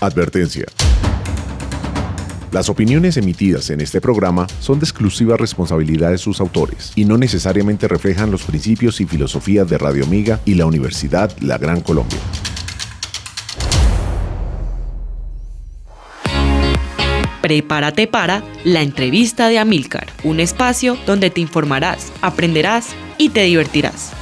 Advertencia. Las opiniones emitidas en este programa son de exclusiva responsabilidad de sus autores y no necesariamente reflejan los principios y filosofías de Radio Amiga y la Universidad La Gran Colombia. Prepárate para la entrevista de Amílcar, un espacio donde te informarás, aprenderás y te divertirás.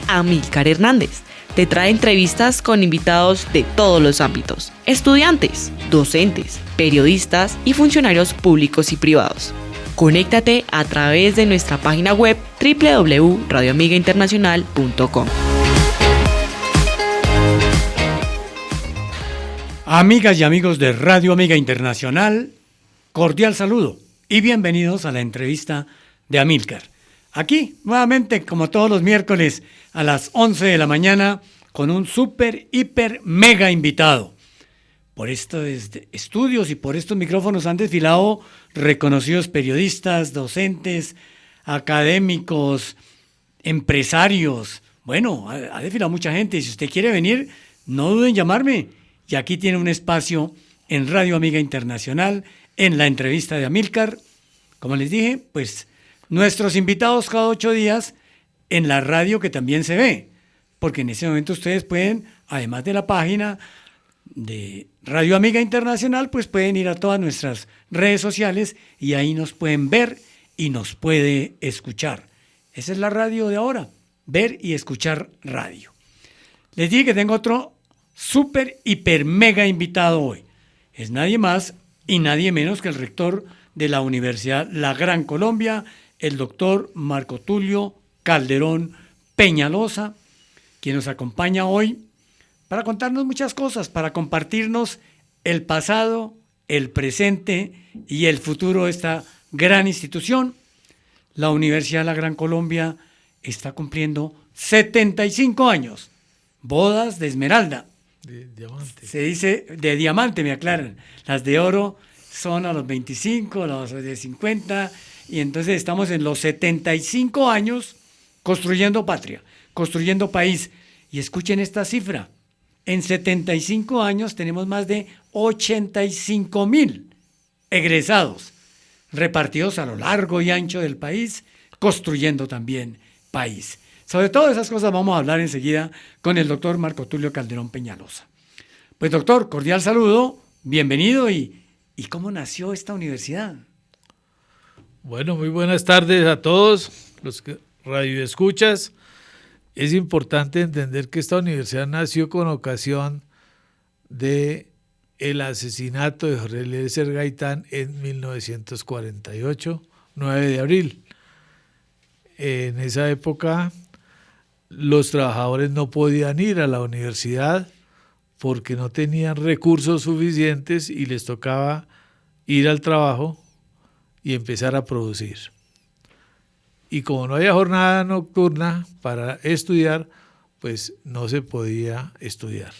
Amílcar Hernández te trae entrevistas con invitados de todos los ámbitos: estudiantes, docentes, periodistas y funcionarios públicos y privados. Conéctate a través de nuestra página web www.radioamigainternacional.com. Amigas y amigos de Radio Amiga Internacional, cordial saludo y bienvenidos a la entrevista de Amílcar. Aquí, nuevamente, como todos los miércoles, a las 11 de la mañana, con un súper, hiper, mega invitado. Por estos estudios y por estos micrófonos han desfilado reconocidos periodistas, docentes, académicos, empresarios. Bueno, ha desfilado mucha gente. Si usted quiere venir, no duden en llamarme. Y aquí tiene un espacio en Radio Amiga Internacional, en la entrevista de Amílcar. Como les dije, pues nuestros invitados cada 8 días en la radio, que también se ve, porque en ese momento ustedes pueden, además de la página de Radio Amiga Internacional, pues pueden ir a todas nuestras redes sociales y ahí nos pueden ver y nos puede escuchar. Esa es la radio de ahora, ver y escuchar radio. Les dije que tengo otro súper, hiper, mega invitado hoy. Es nadie más y nadie menos que el rector de la Universidad La Gran Colombia, el doctor Marco Tulio Calderón Peñalosa, quien nos acompaña hoy para contarnos muchas cosas, para compartirnos el pasado, el presente y el futuro de esta gran institución. La Universidad La Gran Colombia está cumpliendo 75 años, bodas de esmeralda. De diamante. Se dice de diamante, me aclaran. Las de oro son a los 25, las de 50, y entonces estamos en los 75 años construyendo patria, construyendo país. Y escuchen esta cifra: en 75 años tenemos más de 85,000 egresados, repartidos a lo largo y ancho del país, construyendo también país. Sobre todas esas cosas vamos a hablar enseguida con el doctor Marco Tulio Calderón Peñalosa. Pues doctor, cordial saludo, bienvenido. ¿Y cómo nació esta universidad? Bueno, muy buenas tardes a todos los radioescuchas. Es importante entender que esta universidad nació con ocasión de el asesinato de Jorge Eliezer Gaitán en 1948, 9 de abril. En esa época los trabajadores no podían ir a la universidad porque no tenían recursos suficientes y les tocaba ir al trabajo y empezar a producir. Y como no había jornada nocturna para estudiar, pues no se podía estudiar.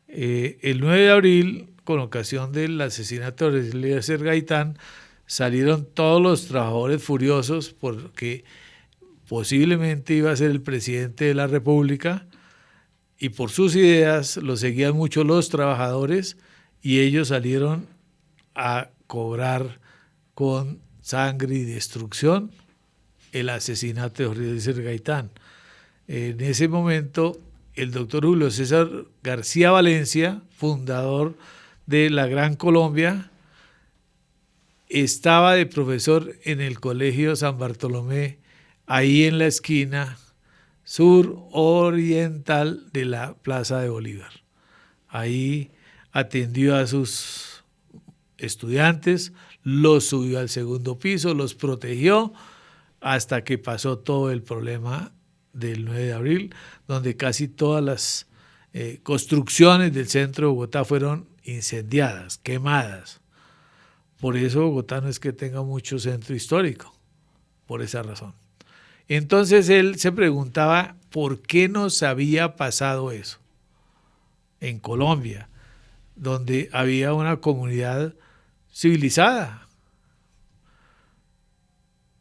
El 9 de abril, con ocasión del asesinato de Eliezer Gaitán, salieron todos los trabajadores furiosos porque posiblemente iba a ser el presidente de la República, y por sus ideas lo seguían mucho los trabajadores, y ellos salieron a cobrar con sangre y destrucción el asesinato de Jorge Eliezer Gaitán. En ese momento, el doctor Julio César García Valencia, fundador de La Gran Colombia, estaba de profesor en el Colegio San Bartolomé, ahí en la esquina sur-oriental de la Plaza de Bolívar. Ahí atendió a sus estudiantes, los subió al segundo piso, los protegió hasta que pasó todo el problema del 9 de abril, donde casi todas las construcciones del centro de Bogotá fueron incendiadas, quemadas. Por eso Bogotá no es que tenga mucho centro histórico, por esa razón. Entonces él se preguntaba por qué nos había pasado eso en Colombia, donde había una comunidad civilizada.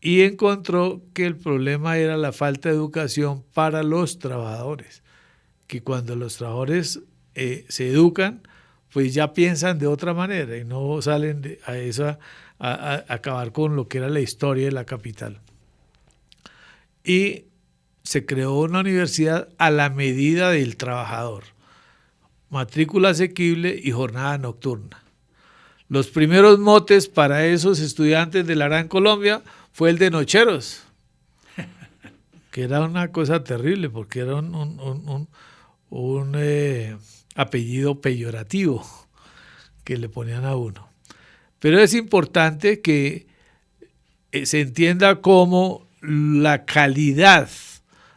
Y encontró que el problema era la falta de educación para los trabajadores, que cuando los trabajadores se educan, pues ya piensan de otra manera y no salen a acabar con lo que era la historia de la capital. Y se creó una universidad a la medida del trabajador, matrícula asequible y jornada nocturna. Los primeros motes para esos estudiantes de la Gran Colombia fue el de nocheros, que era una cosa terrible porque era un apellido peyorativo que le ponían a uno. Pero es importante que se entienda cómo la calidad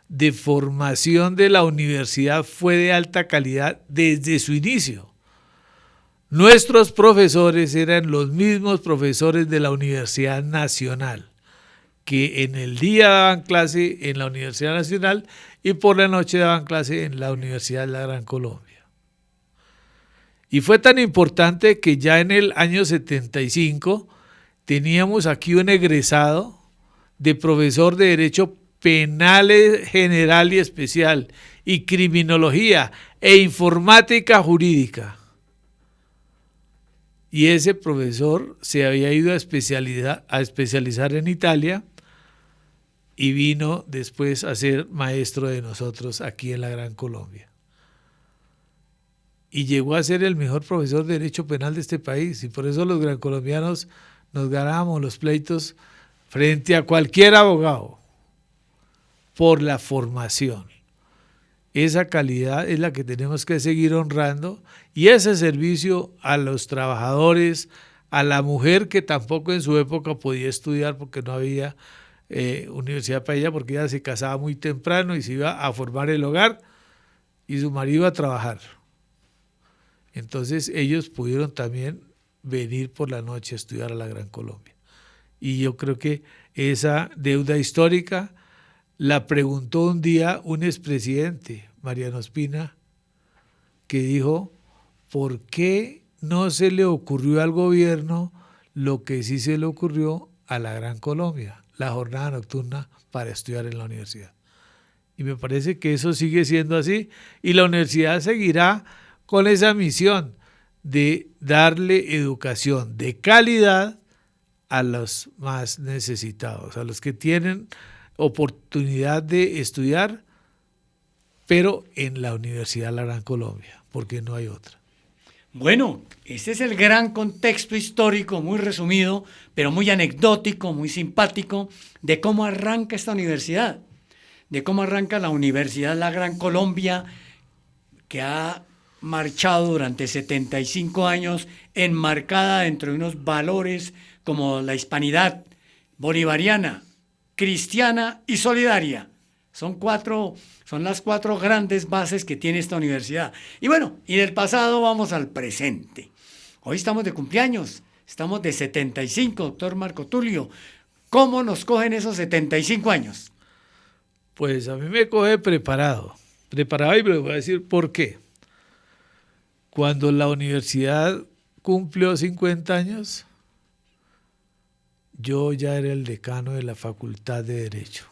de formación de la universidad fue de alta calidad desde su inicio. Nuestros profesores eran los mismos profesores de la Universidad Nacional, que en el día daban clase en la Universidad Nacional y por la noche daban clase en la Universidad de la Gran Colombia. Y fue tan importante que ya en el año 75 teníamos aquí un egresado de profesor de Derecho Penal General y Especial y Criminología e Informática Jurídica. Y ese profesor se había ido a especializar en Italia y vino después a ser maestro de nosotros aquí en la Gran Colombia. Y llegó a ser el mejor profesor de Derecho Penal de este país, y por eso los gran colombianos nos ganábamos los pleitos frente a cualquier abogado, por la formación. Esa calidad es la que tenemos que seguir honrando, y ese servicio a los trabajadores, a la mujer que tampoco en su época podía estudiar porque no había universidad para ella, porque ella se casaba muy temprano y se iba a formar el hogar y su marido a trabajar. Entonces ellos pudieron también venir por la noche a estudiar a la Gran Colombia. Y yo creo que esa deuda histórica la preguntó un día un expresidente, Mariano Ospina, que dijo, ¿por qué no se le ocurrió al gobierno lo que sí se le ocurrió a la Gran Colombia, la jornada nocturna para estudiar en la universidad? Y me parece que eso sigue siendo así, y la universidad seguirá con esa misión de darle educación de calidad a los más necesitados, a los que tienen oportunidad de estudiar, pero en la Universidad de la Gran Colombia, porque no hay otra. Bueno, ese es el gran contexto histórico, muy resumido, pero muy anecdótico, muy simpático, de cómo arranca esta universidad, de cómo arranca la Universidad de la Gran Colombia, que ha marchado durante 75 años, enmarcada dentro de unos valores como la hispanidad bolivariana, cristiana y solidaria. Son las cuatro grandes bases que tiene esta universidad. Y bueno, y del pasado vamos al presente. Hoy estamos de cumpleaños, estamos de 75, doctor Marco Tulio. ¿Cómo nos cogen esos 75 años? Pues a mí me coge preparado y les voy a decir por qué. Cuando la universidad cumplió 50 años, yo ya era el decano de la Facultad de Derecho.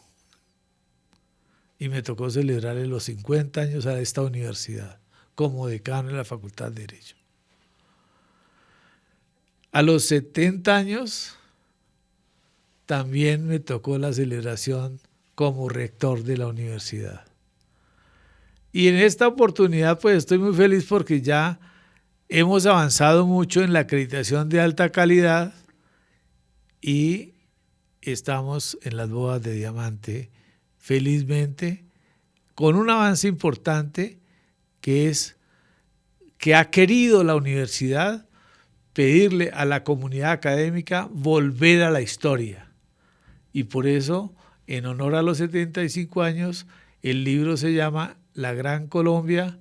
Y me tocó celebrarle los 50 años a esta universidad como decano de la Facultad de Derecho. A los 70 años también me tocó la celebración como rector de la universidad. Y en esta oportunidad pues estoy muy feliz porque ya hemos avanzado mucho en la acreditación de alta calidad y estamos en las bodas de diamante, felizmente, con un avance importante que es que ha querido la universidad pedirle a la comunidad académica volver a la historia. Y por eso, en honor a los 75 años, el libro se llama La Gran Colombia,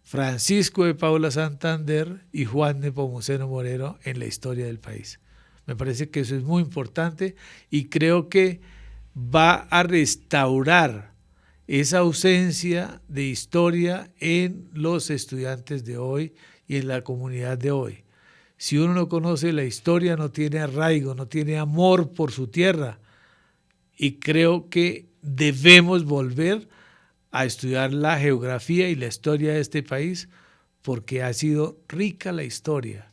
Francisco de Paula Santander y Juan Nepomuceno Moreno en la historia del país. Me parece que eso es muy importante y creo que va a restaurar esa ausencia de historia en los estudiantes de hoy y en la comunidad de hoy. Si uno no conoce la historia, no tiene arraigo, no tiene amor por su tierra, y creo que debemos volver a estudiar la geografía y la historia de este país porque ha sido rica la historia.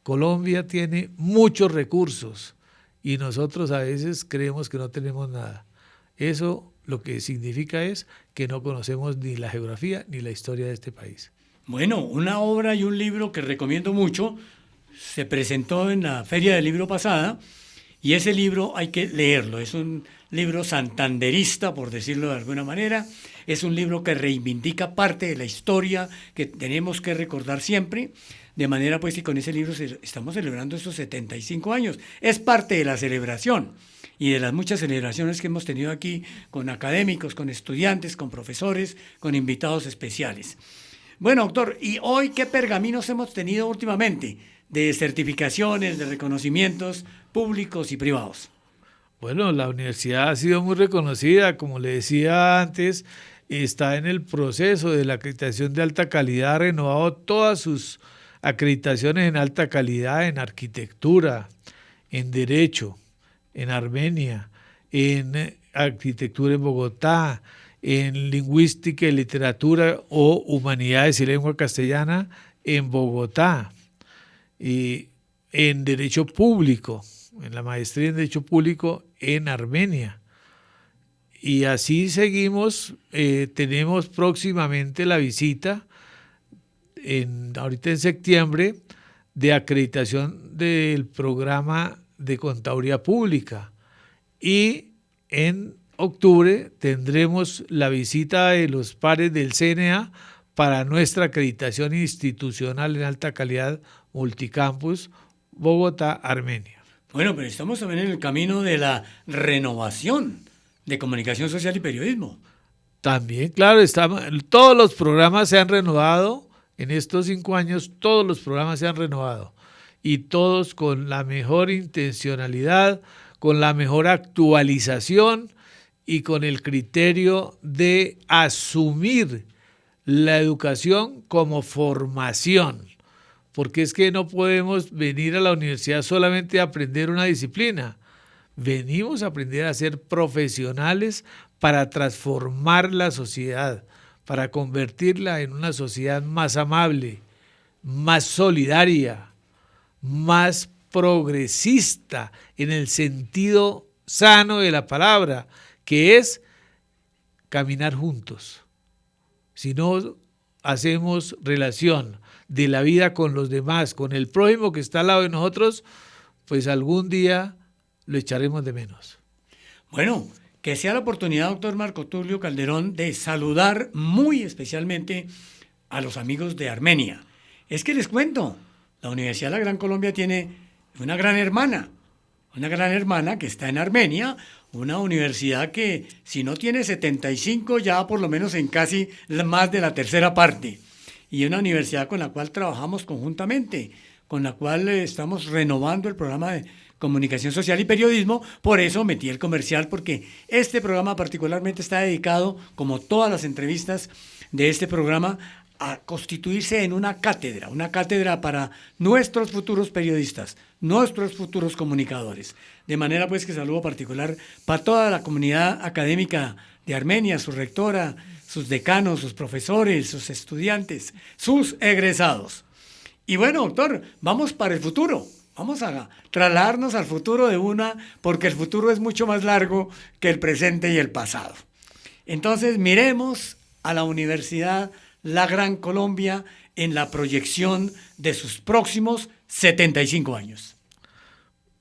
Colombia tiene muchos recursos y nosotros a veces creemos que no tenemos nada. Eso lo que significa es que no conocemos ni la geografía ni la historia de este país. Bueno, una obra y un libro que recomiendo mucho se presentó en la Feria del Libro pasada y ese libro hay que leerlo. Es un libro santanderista, por decirlo de alguna manera. Es un libro que reivindica parte de la historia que tenemos que recordar siempre. De manera pues que con ese libro estamos celebrando estos 75 años. Es parte de la celebración y de las muchas celebraciones que hemos tenido aquí con académicos, con estudiantes, con profesores, con invitados especiales. Bueno, doctor, ¿y hoy qué pergaminos hemos tenido últimamente de certificaciones, de reconocimientos públicos y privados? Bueno, la universidad ha sido muy reconocida, como le decía antes, está en el proceso de la acreditación de alta calidad, ha renovado todas sus acreditaciones en alta calidad en arquitectura, en derecho, en Armenia, en arquitectura en Bogotá, en lingüística y literatura o humanidades y lengua castellana en Bogotá, y en derecho público, en la maestría en derecho público en Armenia. Y así seguimos, tenemos próximamente la visita, ahorita en septiembre, de acreditación del programa de contaduría pública. Y en octubre tendremos la visita de los pares del CNA para nuestra acreditación institucional en alta calidad multicampus Bogotá, Armenia. Bueno, pero estamos también en el camino de la renovación de comunicación social y periodismo. También, claro, todos los programas se han renovado. En estos 5 años todos los programas se han renovado y todos con la mejor intencionalidad, con la mejor actualización y con el criterio de asumir la educación como formación, porque es que no podemos venir a la universidad solamente a aprender una disciplina, venimos a aprender a ser profesionales para transformar la sociedad, para convertirla en una sociedad más amable, más solidaria, más progresista en el sentido sano de la palabra, que es caminar juntos. Si no hacemos relación de la vida con los demás, con el prójimo que está al lado de nosotros, pues algún día lo echaremos de menos. Bueno, que sea la oportunidad, doctor Marco Tulio Calderón, de saludar muy especialmente a los amigos de Armenia. Es que les cuento, la Universidad de la Gran Colombia tiene una gran hermana que está en Armenia, una universidad que si no tiene 75 ya por lo menos en casi más de la tercera parte, y una universidad con la cual trabajamos conjuntamente, con la cual estamos renovando el programa de comunicación social y periodismo. Por eso metí el comercial, porque este programa particularmente está dedicado, como todas las entrevistas de este programa, a constituirse en una cátedra para nuestros futuros periodistas, nuestros futuros comunicadores. De manera pues que saludo particular para toda la comunidad académica de Armenia, su rectora, sus decanos, sus profesores, sus estudiantes, sus egresados. Y bueno, doctor, vamos para el futuro. Vamos a trasladarnos al futuro porque el futuro es mucho más largo que el presente y el pasado. Entonces, miremos a la Universidad La Gran Colombia en la proyección de sus próximos 75 años.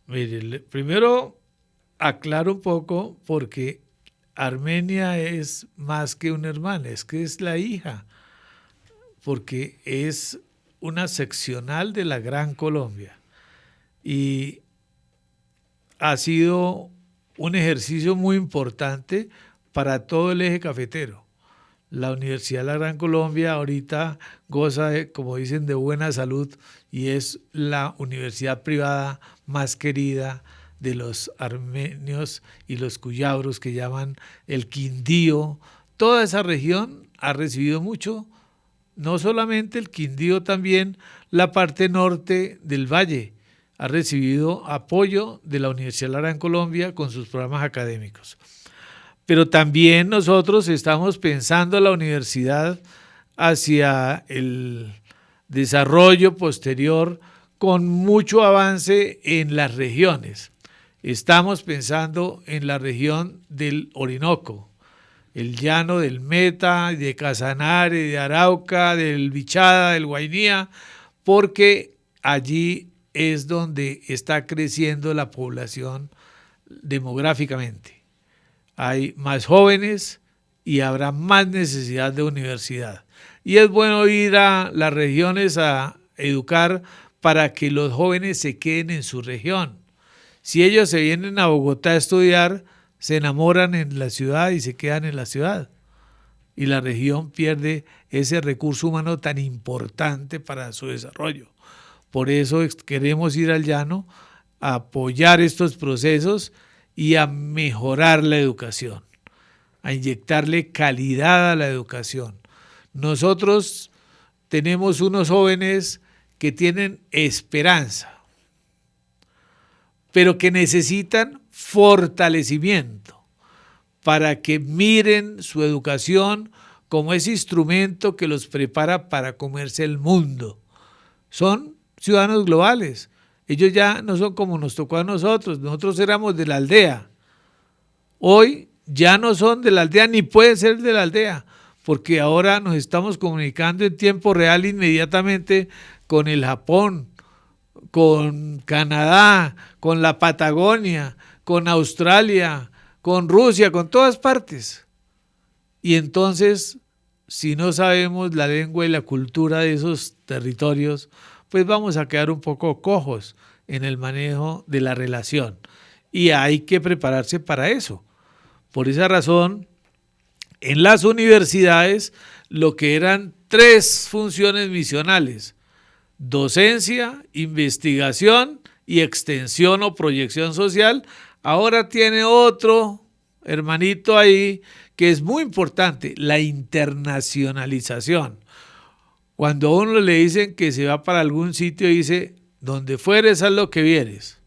Mire, primero aclaro un poco, porque Armenia es más que una hermana, es que es la hija, porque es una seccional de la Gran Colombia. Y ha sido un ejercicio muy importante para todo el eje cafetero. La Universidad de la Gran Colombia ahorita goza, como dicen, de buena salud, y es la universidad privada más querida de los armenios y los cuyabros, que llaman el Quindío. Toda esa región ha recibido mucho, no solamente el Quindío, también la parte norte del valle ha recibido apoyo de la Universidad de la Gran Colombia con sus programas académicos. Pero también nosotros estamos pensando la universidad hacia el desarrollo posterior con mucho avance en las regiones. Estamos pensando en la región del Orinoco, el llano del Meta, de Casanare, de Arauca, del Bichada, del Guainía, porque allí es donde está creciendo la población demográficamente. Hay más jóvenes y habrá más necesidad de universidad. Y es bueno ir a las regiones a educar para que los jóvenes se queden en su región. Si ellos se vienen a Bogotá a estudiar, se enamoran en la ciudad y se quedan en la ciudad. Y la región pierde ese recurso humano tan importante para su desarrollo. Por eso queremos ir al llano a apoyar estos procesos y a mejorar la educación, a inyectarle calidad a la educación. Nosotros tenemos unos jóvenes que tienen esperanza, pero que necesitan fortalecimiento para que miren su educación como ese instrumento que los prepara para comerse el mundo. Son ciudadanos globales. Ellos ya no son como nos tocó a nosotros. Nosotros éramos de la aldea. Hoy ya no son de la aldea ni pueden ser de la aldea, porque ahora nos estamos comunicando en tiempo real inmediatamente con el Japón, con Canadá, con la Patagonia, con Australia, con Rusia, con todas partes. Y entonces, si no sabemos la lengua y la cultura de esos territorios, pues vamos a quedar un poco cojos en el manejo de la relación. Y hay que prepararse para eso. Por esa razón, en las universidades, lo que eran 3 funciones misionales: docencia, investigación y extensión o proyección social, ahora tiene otro hermanito ahí que es muy importante: la internacionalización. Cuando a uno le dicen que se va para algún sitio, dice: donde fueres, haz lo que vieres.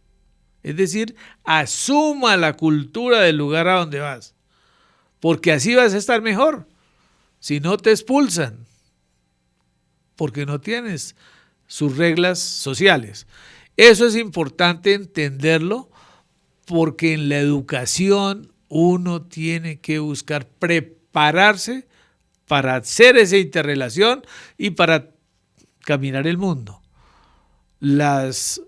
Es decir, asuma la cultura del lugar a donde vas, porque así vas a estar mejor. Si no, te expulsan, porque no tienes sus reglas sociales. Eso es importante entenderlo, porque en la educación uno tiene que buscar prepararse para hacer esa interrelación y para caminar el mundo. Las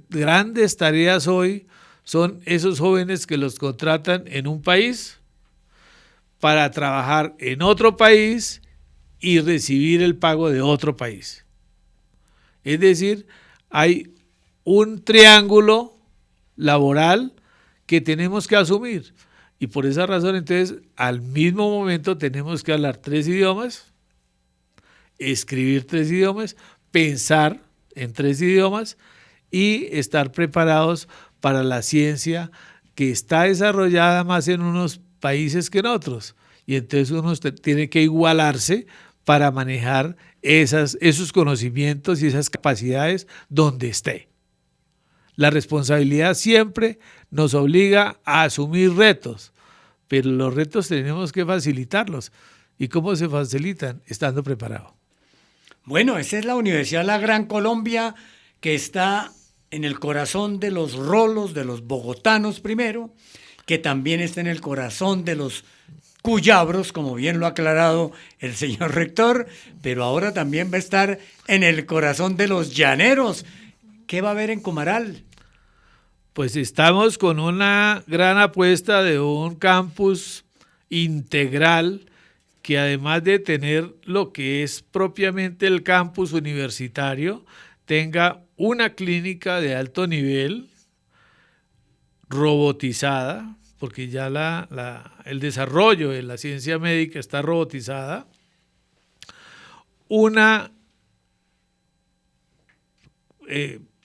grandes tareas hoy son esos jóvenes que los contratan en un país para trabajar en otro país y recibir el pago de otro país. Es decir, hay un triángulo laboral que tenemos que asumir. Y por esa razón, entonces, al mismo momento tenemos que hablar 3 idiomas, escribir 3 idiomas, pensar en 3 idiomas y estar preparados para la ciencia, que está desarrollada más en unos países que en otros. Y entonces uno tiene que igualarse para manejar esos conocimientos y esas capacidades donde esté. La responsabilidad siempre nos obliga a asumir retos, pero los retos tenemos que facilitarlos. ¿Y cómo se facilitan? Estando preparado. Bueno, esa es la Universidad La Gran Colombia, que está en el corazón de los rolos, de los bogotanos primero, que también está en el corazón de los cuyabros, como bien lo ha aclarado el señor rector, pero ahora también va a estar en el corazón de los llaneros. ¿Qué va a haber en Comaral? Pues estamos con una gran apuesta de un campus integral que, además de tener lo que es propiamente el campus universitario, tenga una clínica de alto nivel, robotizada, porque ya el desarrollo de la ciencia médica está robotizada, una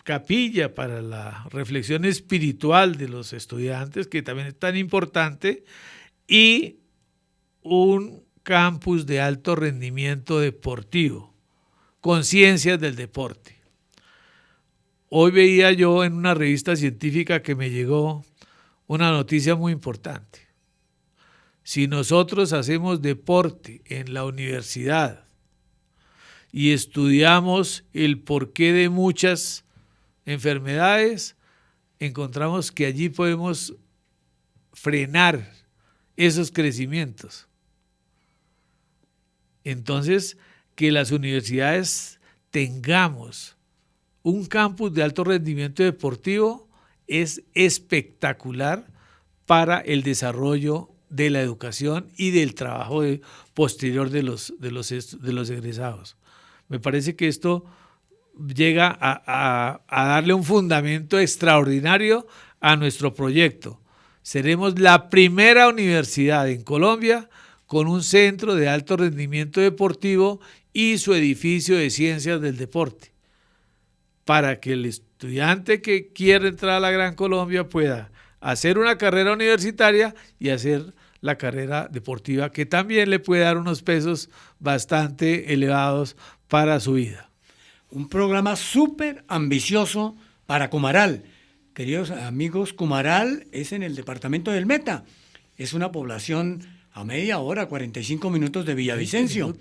capilla para la reflexión espiritual de los estudiantes, que también es tan importante, y un campus de alto rendimiento deportivo, con ciencias del deporte. Hoy veía yo en una revista científica que me llegó una noticia muy importante. Si nosotros hacemos deporte en la universidad y estudiamos el porqué de muchas enfermedades, encontramos que allí podemos frenar esos crecimientos. Entonces, que las universidades tengamos un campus de alto rendimiento deportivo es espectacular para el desarrollo de la educación y del trabajo posterior de los egresados. Me parece que esto llega a darle un fundamento extraordinario a nuestro proyecto. Seremos la primera universidad en Colombia con un centro de alto rendimiento deportivo y su edificio de ciencias del deporte, para que el estudiante que quiera entrar a la Gran Colombia pueda hacer una carrera universitaria y hacer la carrera deportiva, que también le puede dar unos pesos bastante elevados para su vida. Un programa súper ambicioso para Cumaral. Queridos amigos, Cumaral es en el departamento del Meta. Es una población a media hora, 45 minutos de Villavicencio.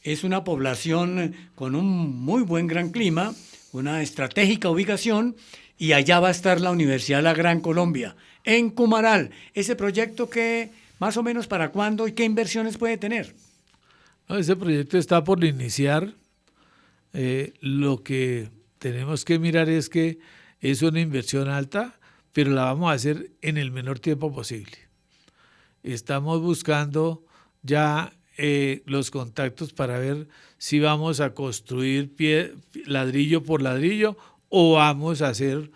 Es una población con un muy buen gran clima, una estratégica ubicación, y allá va a estar la Universidad de la Gran Colombia, en Cumaral. Ese proyecto, que más o menos para cuándo y qué inversiones puede tener. No, ese proyecto está por iniciar. Lo que tenemos que mirar es que es una inversión alta, pero la vamos a hacer en el menor tiempo posible. Estamos buscando ya los contactos para ver si vamos a construir ladrillo por ladrillo o vamos a hacer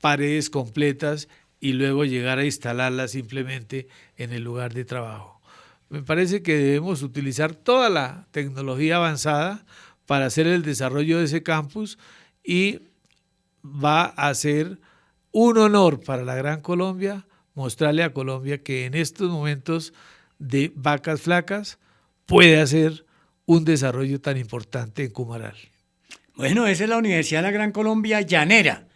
paredes completas y luego llegar a instalarlas simplemente en el lugar de trabajo. Me parece que debemos utilizar toda la tecnología avanzada para hacer el desarrollo de ese campus, y va a ser un honor para la Gran Colombia mostrarle a Colombia que en estos momentos de vacas flacas puede hacer un desarrollo tan importante en Cumaral. Bueno, esa es la Universidad de la Gran Colombia Llanera,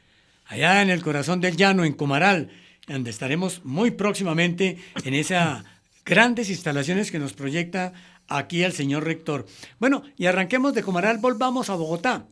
allá en el corazón del llano, en Cumaral, donde estaremos muy próximamente en esas grandes instalaciones que nos proyecta aquí el señor rector. Bueno, y arranquemos de Cumaral, volvamos a Bogotá,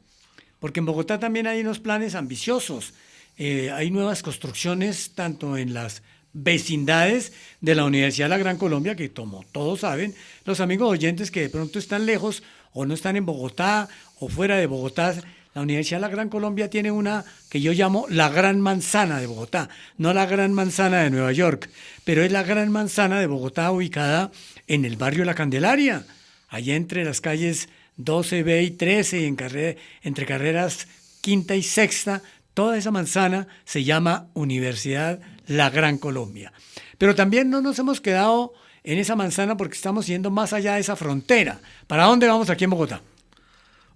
porque en Bogotá también hay unos planes ambiciosos. Hay nuevas construcciones tanto en las vecindades de la Universidad de la Gran Colombia, que como todos saben, los amigos oyentes que de pronto están lejos o no están en Bogotá o fuera de Bogotá, la Universidad de la Gran Colombia tiene una que yo llamo la Gran Manzana de Bogotá, no la Gran Manzana de Nueva York, pero es la Gran Manzana de Bogotá, ubicada en el barrio La Candelaria, allá entre las calles 12B y 13, entre carreras quinta y sexta. Toda esa manzana se llama Universidad La Gran Colombia. Pero también no nos hemos quedado en esa manzana, porque estamos yendo más allá de esa frontera. ¿Para dónde vamos aquí en Bogotá?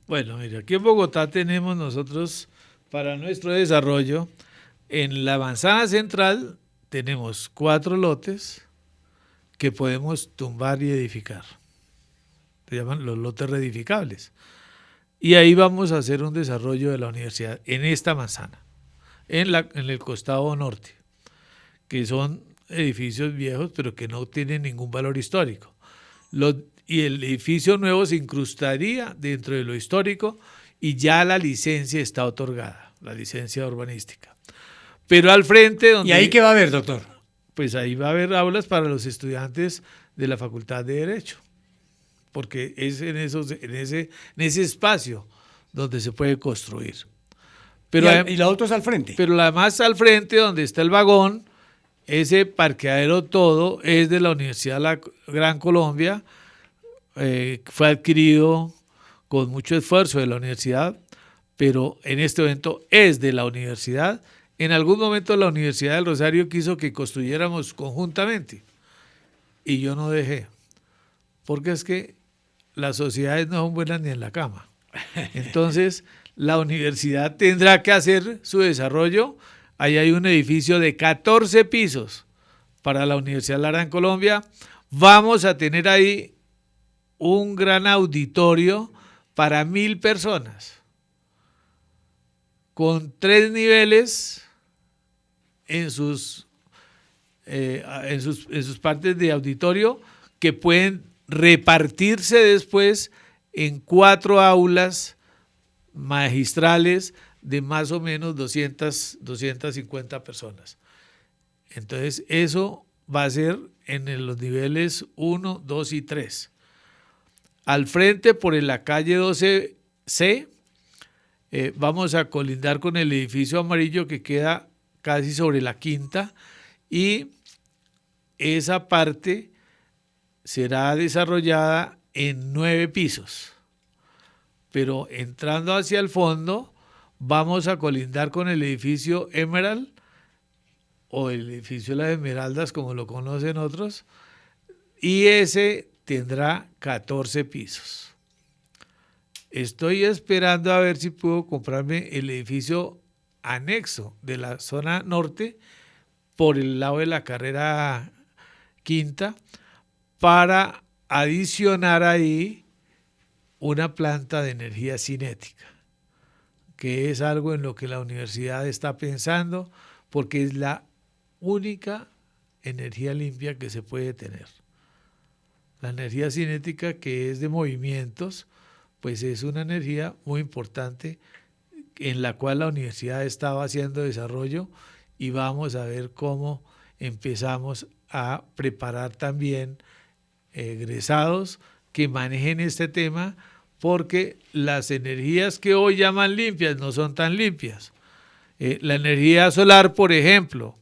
Bueno, mira, aquí en Bogotá tenemos nosotros, para nuestro desarrollo, en la manzana central tenemos 4 lotes que podemos tumbar y edificar. Se llaman los lotes reedificables. Y ahí vamos a hacer un desarrollo de la universidad en esta manzana, en el costado norte, que son edificios viejos, pero que no tienen ningún valor histórico. Y el edificio nuevo se incrustaría dentro de lo histórico, y ya la licencia está otorgada, la licencia urbanística. Pero al frente donde... ¿Y ahí qué va a haber, doctor? Pues ahí va a haber aulas para los estudiantes de la Facultad de Derecho, porque es en ese espacio donde se puede construir. Pero ¿Y la otra es al frente? Pero la más al frente, donde está el vagón, ese parqueadero todo es de la Universidad de la Gran Colombia. Fue adquirido con mucho esfuerzo de la universidad, pero en este momento es de la universidad. En algún momento la Universidad del Rosario quiso que construyéramos conjuntamente y yo no dejé, porque es que las sociedades no son buenas ni en la cama. Entonces la universidad tendrá que hacer su desarrollo. Ahí hay un edificio de 14 pisos para la Universidad de la Gran Colombia. Vamos a tener ahí un gran auditorio para 1.000 personas, con 3 niveles en sus partes de auditorio, que pueden repartirse después en 4 aulas magistrales de más o menos 250 personas. Entonces, eso va a ser en los niveles 1, 2 y 3. Al frente, por en la calle 12C, vamos a colindar con el edificio amarillo que queda casi sobre la Quinta, y esa parte será desarrollada en 9 pisos. Pero entrando hacia el fondo, vamos a colindar con el edificio Emerald, o el edificio de las Esmeraldas, como lo conocen otros, y ese tendrá 14 pisos. Estoy esperando a ver si puedo comprarme el edificio anexo de la zona norte por el lado de la carrera Quinta para adicionar ahí una planta de energía cinética, que es algo en lo que la universidad está pensando, porque es la única energía limpia que se puede tener. La energía cinética, que es de movimientos, pues es una energía muy importante en la cual la universidad estaba haciendo desarrollo, y vamos a ver cómo empezamos a preparar también egresados que manejen este tema, porque las energías que hoy llaman limpias no son tan limpias. La energía solar, por ejemplo,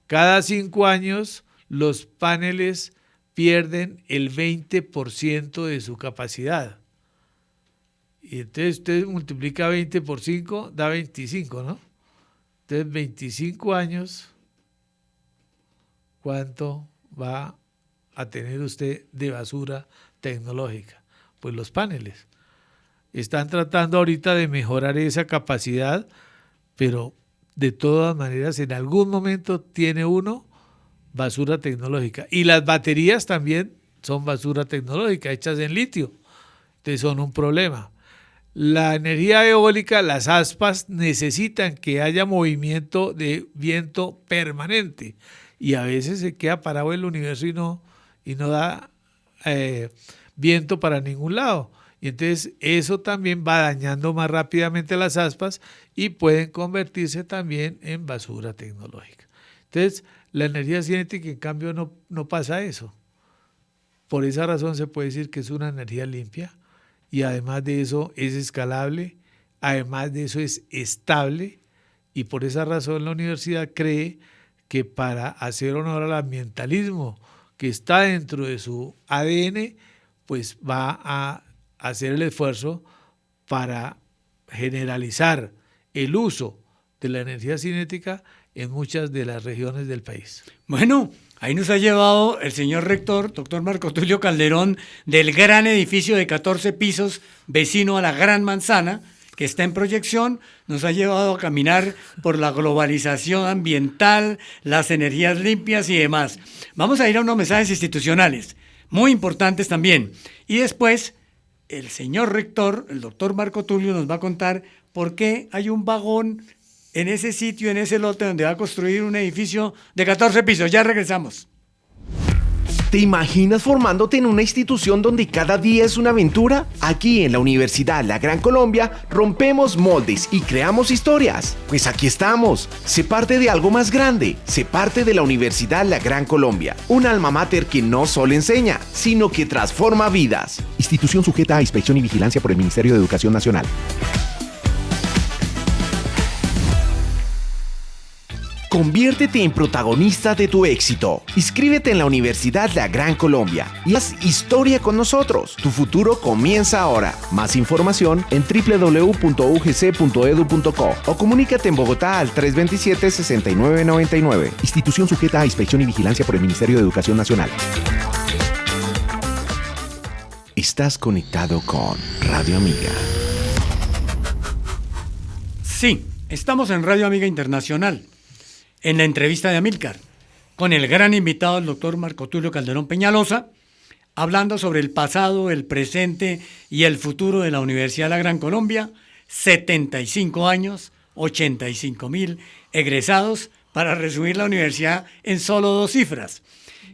cada 5 años los paneles pierden el 20% de su capacidad. Y entonces usted multiplica 20 por 5, da 25, ¿no? Entonces 25 años, ¿cuánto va a tener usted de basura tecnológica? Pues los paneles. Están tratando ahorita de mejorar esa capacidad, pero de todas maneras en algún momento tiene uno basura tecnológica. Y las baterías también son basura tecnológica, hechas en litio. Entonces son un problema. La energía eólica, las aspas, necesitan que haya movimiento de viento permanente, y a veces se queda parado el universo y no da viento para ningún lado. Y entonces eso también va dañando más rápidamente las aspas y pueden convertirse también en basura tecnológica. Entonces la energía cinética, en cambio, no pasa eso. Por esa razón se puede decir que es una energía limpia, y además de eso es escalable, además de eso es estable, y por esa razón la universidad cree que para hacer honor al ambientalismo que está dentro de su ADN, pues va a hacer el esfuerzo para generalizar el uso de la energía cinética en muchas de las regiones del país. Bueno, ahí nos ha llevado el señor rector, doctor Marco Tulio Calderón, del gran edificio de 14 pisos vecino a la Gran Manzana, que está en proyección. Nos ha llevado a caminar por la globalización ambiental, las energías limpias y demás. Vamos a ir a unos mensajes institucionales, muy importantes también. Y después, el señor rector, el doctor Marco Tulio, nos va a contar por qué hay un vagón en ese sitio, en ese lote donde va a construir un edificio de 14 pisos. Ya regresamos. ¿Te imaginas formándote en una institución donde cada día es una aventura? Aquí en la Universidad La Gran Colombia rompemos moldes y creamos historias. Pues aquí estamos. Sé parte de algo más grande. Sé parte de la Universidad La Gran Colombia. Un alma mater que no solo enseña, sino que transforma vidas. Institución sujeta a inspección y vigilancia por el Ministerio de Educación Nacional. Conviértete en protagonista de tu éxito. Inscríbete en la Universidad La Gran Colombia y haz historia con nosotros. Tu futuro comienza ahora. Más información en www.ugc.edu.co o comunícate en Bogotá al 327-6999. Institución sujeta a inspección y vigilancia por el Ministerio de Educación Nacional. Estás conectado con Radio Amiga. Sí, estamos en Radio Amiga Internacional, en la entrevista de Amílcar, con el gran invitado, el doctor Marco Tulio Calderón Peñalosa, hablando sobre el pasado, el presente y el futuro de la Universidad de la Gran Colombia. 75 años, 85.000 egresados, para resumir la universidad en solo 2 cifras.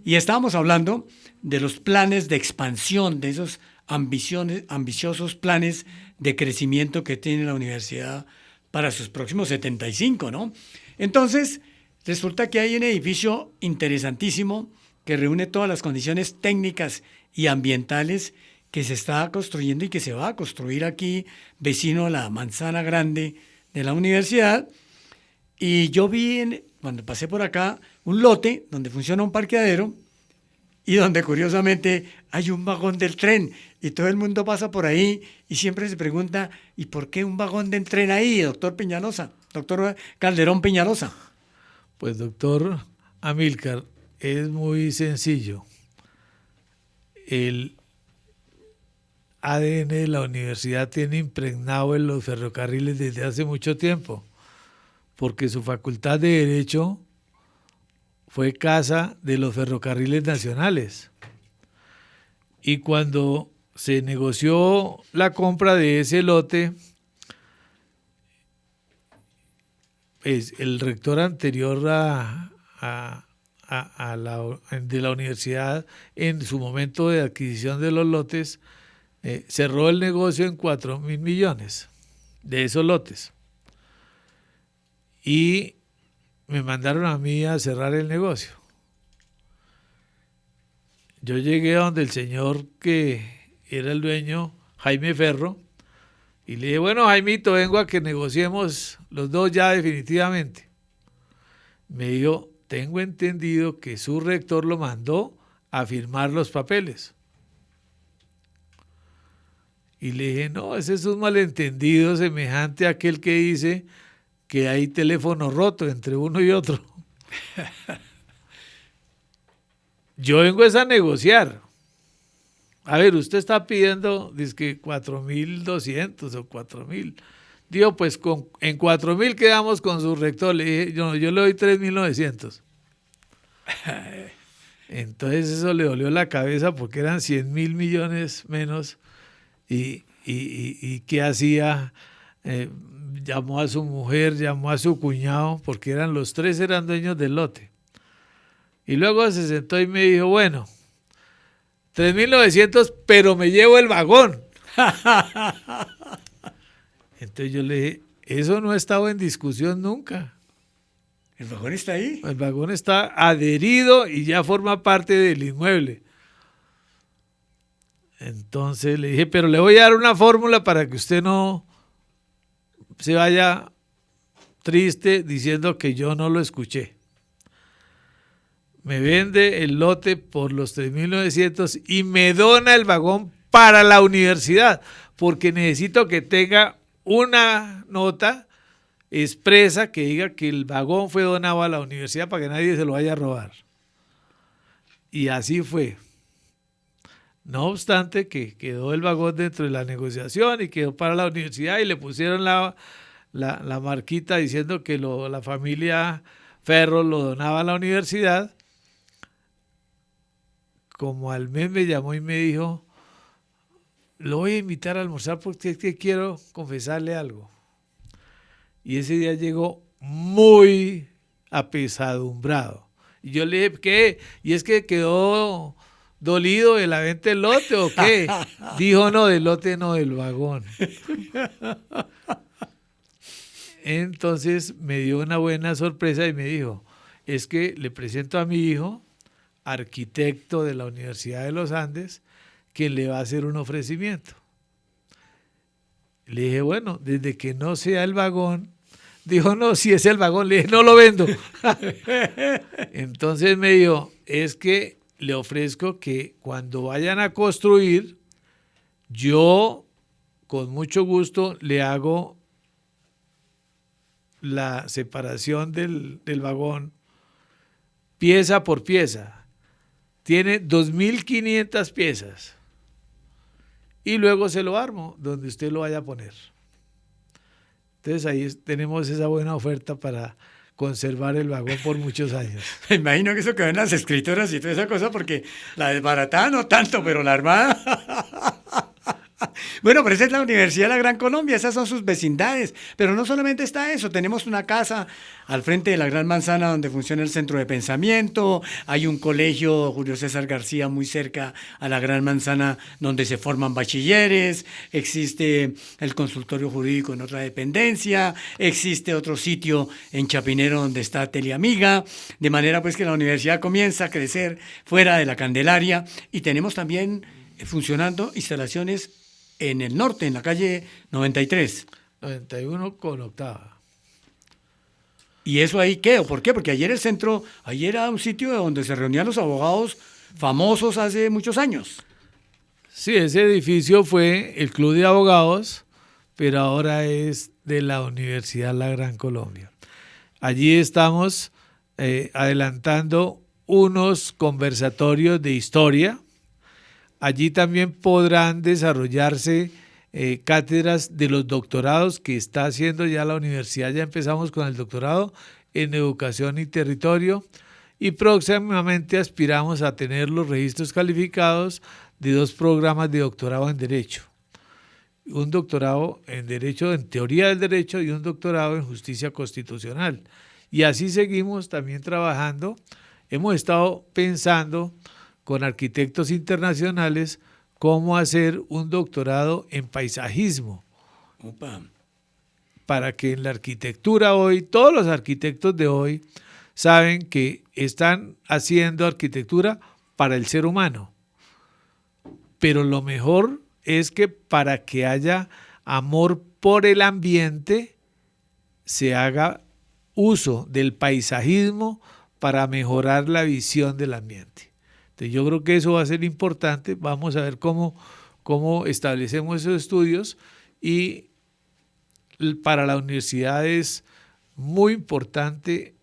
Y estábamos hablando de los planes de expansión, de esos ambiciosos planes de crecimiento que tiene la universidad para sus próximos 75, ¿no? Entonces, resulta que hay un edificio interesantísimo que reúne todas las condiciones técnicas y ambientales que se está construyendo y que se va a construir aquí, vecino a la Manzana Grande de la universidad. Y yo vi, cuando pasé por acá, un lote donde funciona un parqueadero y donde curiosamente hay un vagón del tren y todo el mundo pasa por ahí y siempre se pregunta, ¿y por qué un vagón del tren ahí, doctor Calderón Peñalosa? Pues doctor Amílcar, es muy sencillo. El ADN de la universidad tiene impregnado en los ferrocarriles desde hace mucho tiempo, porque su facultad de Derecho fue casa de los ferrocarriles nacionales. Y cuando se negoció la compra de ese lote, pues el rector anterior de la universidad, en su momento de adquisición de los lotes, cerró el negocio en 4.000 millones de esos lotes. Y me mandaron a mí a cerrar el negocio. Yo llegué a donde el señor que era el dueño, Jaime Ferro, y le dije, bueno, Jaimito, vengo a que negociemos los dos ya definitivamente. Me dijo, tengo entendido que su rector lo mandó a firmar los papeles. Y le dije, no, ese es un malentendido semejante a aquel que dice que hay teléfono roto entre uno y otro. Yo vengo es a negociar. A ver, usted está pidiendo, dizque 4.200 o 4.000. Digo, pues en 4.000 quedamos con su rector. Le dije, yo le doy 3.900. Entonces eso le dolió la cabeza porque eran 100.000 millones menos. Y ¿qué hacía? Llamó a su mujer, llamó a su cuñado, porque los tres eran dueños del lote. Y luego se sentó y me dijo, bueno, 3.900, pero me llevo el vagón. Entonces yo le dije, eso no ha estado en discusión nunca. ¿El vagón está ahí? El vagón está adherido y ya forma parte del inmueble. Entonces le dije, pero le voy a dar una fórmula para que usted no se vaya triste diciendo que yo no lo escuché. Me vende el lote por los 3.900 y me dona el vagón para la universidad, porque necesito que tenga una nota expresa que diga que el vagón fue donado a la universidad para que nadie se lo vaya a robar. Y así fue. No obstante que quedó el vagón dentro de la negociación y quedó para la universidad y le pusieron la marquita diciendo que la familia Ferro lo donaba a la universidad. Como al mes me llamó y me dijo, lo voy a invitar a almorzar porque es que quiero confesarle algo. Y ese día llegó muy apesadumbrado. Y yo le dije, ¿qué? ¿Y es que quedó dolido de la venta del lote o qué? Dijo, no, del lote no, del vagón. Entonces me dio una buena sorpresa y me dijo, es que le presento a mi hijo, arquitecto de la Universidad de los Andes, quien le va a hacer un ofrecimiento. Le dije, bueno, desde que no sea el vagón. Dijo, no, si es el vagón. Le dije, no lo vendo. Entonces me dijo, es que le ofrezco que cuando vayan a construir, yo con mucho gusto le hago la separación del vagón pieza por pieza. Tiene 2.500 piezas y luego se lo armo donde usted lo vaya a poner. Entonces ahí tenemos esa buena oferta para conservar el vagón por muchos años. Me imagino que eso quedó en las escritoras y toda esa cosa, porque la desbaratada no tanto, pero la armada. Bueno, pero esa es la Universidad de la Gran Colombia, esas son sus vecindades. Pero no solamente está eso, tenemos una casa al frente de la Gran Manzana donde funciona el centro de pensamiento, hay un colegio Julio César García muy cerca a la Gran Manzana donde se forman bachilleres, existe el consultorio jurídico en otra dependencia, existe otro sitio en Chapinero donde está Teleamiga, de manera pues que la universidad comienza a crecer fuera de la Candelaria y tenemos también funcionando instalaciones en el norte, en la calle 93. 91 con octava. ¿Y eso ahí qué? ¿O por qué? Porque ayer el centro, ayer era un sitio donde se reunían los abogados famosos hace muchos años. Sí, ese edificio fue el Club de Abogados, pero ahora es de la Universidad La Gran Colombia. Allí estamos adelantando unos conversatorios de historia. Allí también podrán desarrollarse cátedras de los doctorados que está haciendo ya la universidad. Ya empezamos con el doctorado en educación y territorio y próximamente aspiramos a tener los registros calificados de 2 programas de doctorado en Derecho. Un doctorado en Derecho, en Teoría del Derecho y un doctorado en Justicia Constitucional. Y así seguimos también trabajando. Hemos estado pensando con arquitectos internacionales cómo hacer un doctorado en paisajismo. Opa. Para que en la arquitectura hoy, todos los arquitectos de hoy saben que están haciendo arquitectura para el ser humano. Pero lo mejor es que para que haya amor por el ambiente, se haga uso del paisajismo para mejorar la visión del ambiente. Entonces yo creo que eso va a ser importante. Vamos a ver cómo establecemos esos estudios y para la universidad es muy importante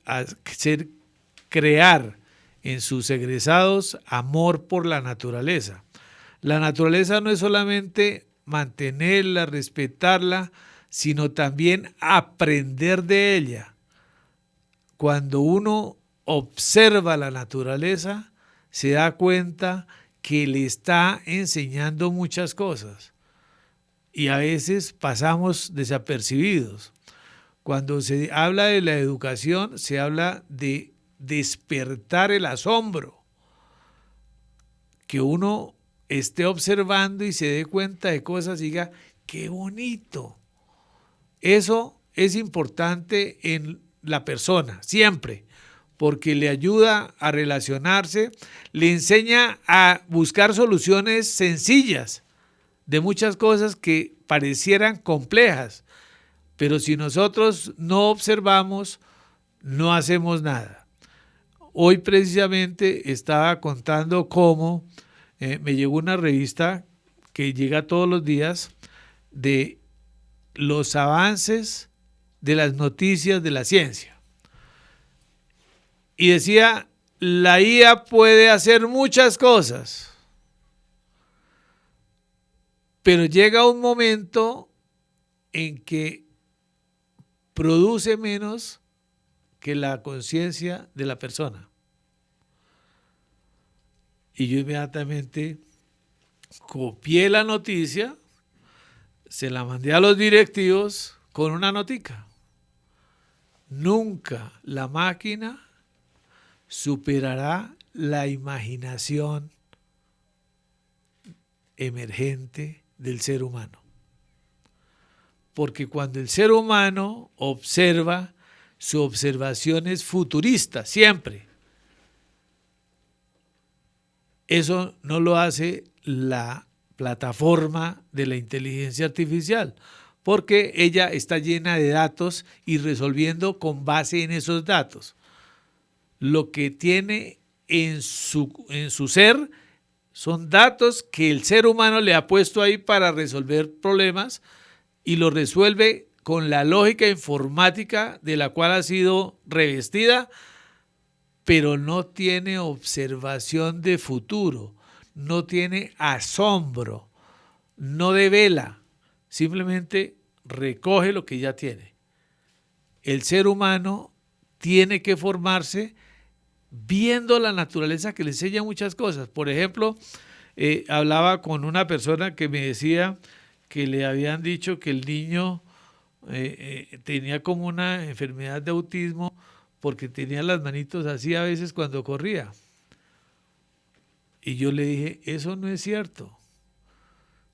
crear en sus egresados amor por la naturaleza. La naturaleza no es solamente mantenerla, respetarla, sino también aprender de ella. Cuando uno observa la naturaleza, se da cuenta que le está enseñando muchas cosas y a veces pasamos desapercibidos. Cuando se habla de la educación, se habla de despertar el asombro, que uno esté observando y se dé cuenta de cosas y diga, ¡qué bonito! Eso es importante en la persona, siempre, porque le ayuda a relacionarse, le enseña a buscar soluciones sencillas de muchas cosas que parecieran complejas, pero si nosotros no observamos, no hacemos nada. Hoy precisamente estaba contando cómo me llegó una revista que llega todos los días de los avances de las noticias de la ciencia. Y decía, la IA puede hacer muchas cosas, pero llega un momento en que produce menos que la conciencia de la persona. Y yo inmediatamente copié la noticia, se la mandé a los directivos con una notica. Nunca la máquina superará la imaginación emergente del ser humano. Porque cuando el ser humano observa, su observación es futurista, siempre. Eso no lo hace la plataforma de la inteligencia artificial, porque ella está llena de datos y resolviendo con base en esos datos. Lo que tiene en su ser son datos que el ser humano le ha puesto ahí para resolver problemas y lo resuelve con la lógica informática de la cual ha sido revestida, pero no tiene observación de futuro, no tiene asombro, no devela, simplemente recoge lo que ya tiene. El ser humano tiene que formarse viendo la naturaleza que le enseña muchas cosas. Por ejemplo, hablaba con una persona que me decía que le habían dicho que el niño tenía como una enfermedad de autismo porque tenía las manitos así a veces cuando corría. Y yo le dije, eso no es cierto.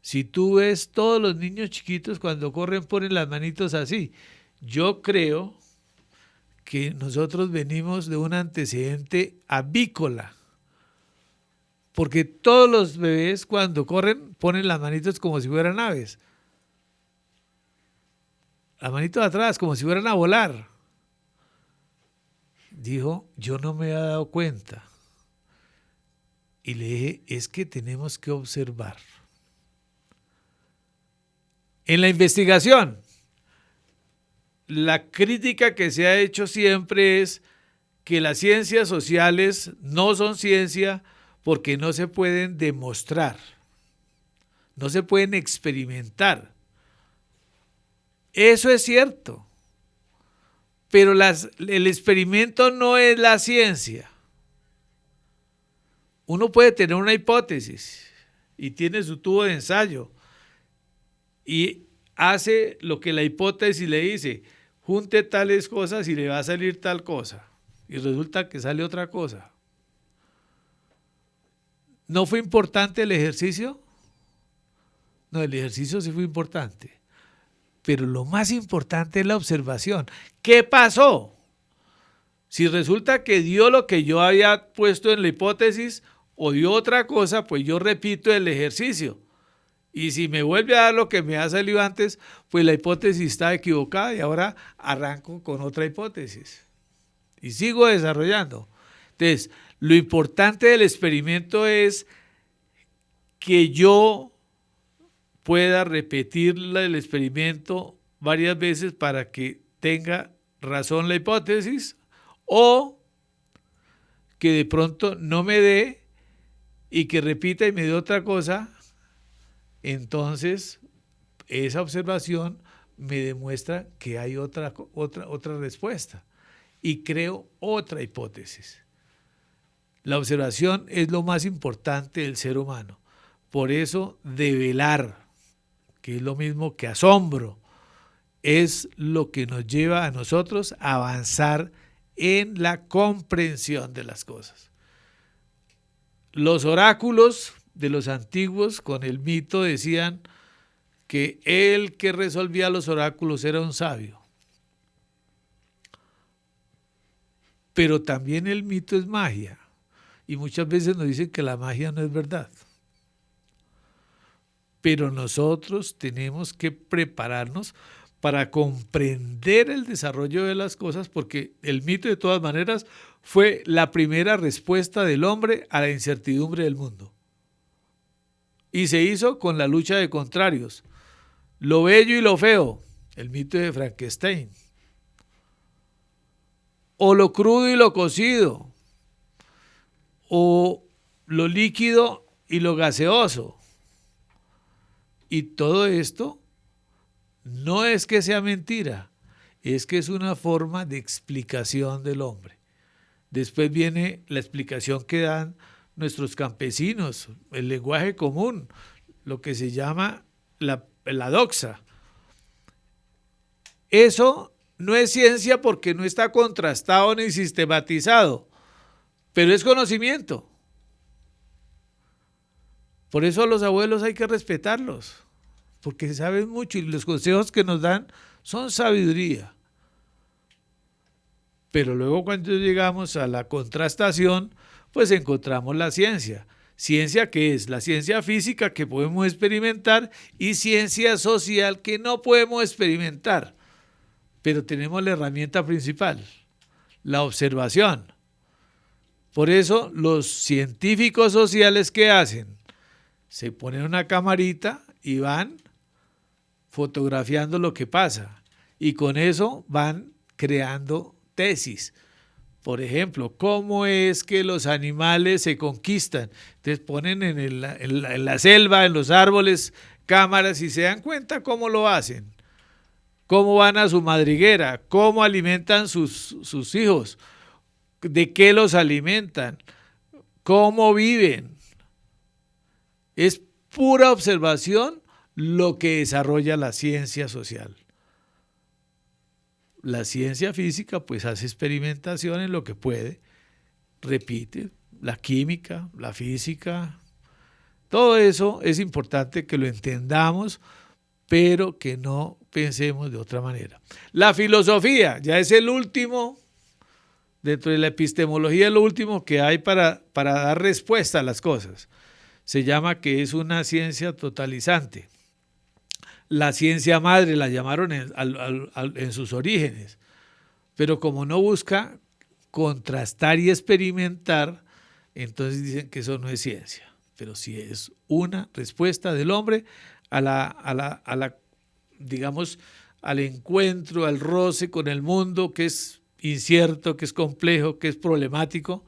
Si tú ves todos los niños chiquitos cuando corren ponen las manitos así. Yo creo que nosotros venimos de un antecedente avícola. Porque todos los bebés cuando corren ponen las manitos como si fueran aves. Las manitos atrás, como si fueran a volar. Dijo, yo no me había dado cuenta. Y le dije, es que tenemos que observar. En la investigación, la crítica que se ha hecho siempre es que las ciencias sociales no son ciencia porque no se pueden demostrar, no se pueden experimentar. Eso es cierto, pero el experimento no es la ciencia. Uno puede tener una hipótesis y tiene su tubo de ensayo y hace lo que la hipótesis le dice, junte tales cosas y le va a salir tal cosa. Y resulta que sale otra cosa. ¿No fue importante el ejercicio? No, el ejercicio sí fue importante. Pero lo más importante es la observación. ¿Qué pasó? Si resulta que dio lo que yo había puesto en la hipótesis o dio otra cosa, pues yo repito el ejercicio. Y si me vuelve a dar lo que me ha salido antes, pues la hipótesis está equivocada y ahora arranco con otra hipótesis. Y sigo desarrollando. Entonces, lo importante del experimento es que yo pueda repetir el experimento varias veces para que tenga razón la hipótesis o que de pronto no me dé y que repita y me dé otra cosa. Entonces, esa observación me demuestra que hay otra respuesta y creo otra hipótesis. La observación es lo más importante del ser humano. Por eso, develar, que es lo mismo que asombro, es lo que nos lleva a nosotros a avanzar en la comprensión de las cosas. Los oráculos de los antiguos con el mito decían que el que resolvía los oráculos era un sabio. Pero también el mito es magia y muchas veces nos dicen que la magia no es verdad. Pero nosotros tenemos que prepararnos para comprender el desarrollo de las cosas porque el mito de todas maneras fue la primera respuesta del hombre a la incertidumbre del mundo. Y se hizo con la lucha de contrarios. Lo bello y lo feo, el mito de Frankenstein. O lo crudo y lo cocido. O lo líquido y lo gaseoso. Y todo esto no es que sea mentira, es que es una forma de explicación del hombre. Después viene la explicación que dan nuestros campesinos, el lenguaje común, lo que se llama la doxa. Eso no es ciencia porque no está contrastado ni sistematizado, pero es conocimiento. Por eso a los abuelos hay que respetarlos, porque saben mucho y los consejos que nos dan son sabiduría. Pero luego cuando llegamos a la contrastación, pues encontramos la ciencia. Ciencia que es la ciencia física que podemos experimentar y ciencia social que no podemos experimentar. Pero tenemos la herramienta principal, la observación. Por eso los científicos sociales, ¿qué hacen? Se ponen una camarita y van fotografiando lo que pasa. Y con eso van creando tesis. Por ejemplo, ¿cómo es que los animales se conquistan? Entonces ponen en la selva, en los árboles, cámaras y se dan cuenta cómo lo hacen. Cómo van a su madriguera, cómo alimentan sus hijos, de qué los alimentan, cómo viven. Es pura observación lo que desarrolla la ciencia social. La ciencia física pues hace experimentación en lo que puede, repite, la química, la física, todo eso es importante que lo entendamos, pero que no pensemos de otra manera. La filosofía ya es el último, dentro de la epistemología es lo último que hay para dar respuesta a las cosas. Se llama que es una ciencia totalizante. La ciencia madre la llamaron en sus orígenes, pero como no busca contrastar y experimentar, entonces dicen que eso no es ciencia, pero sí es una respuesta del hombre a la digamos, al encuentro, al roce con el mundo que es incierto, que es complejo, que es problemático.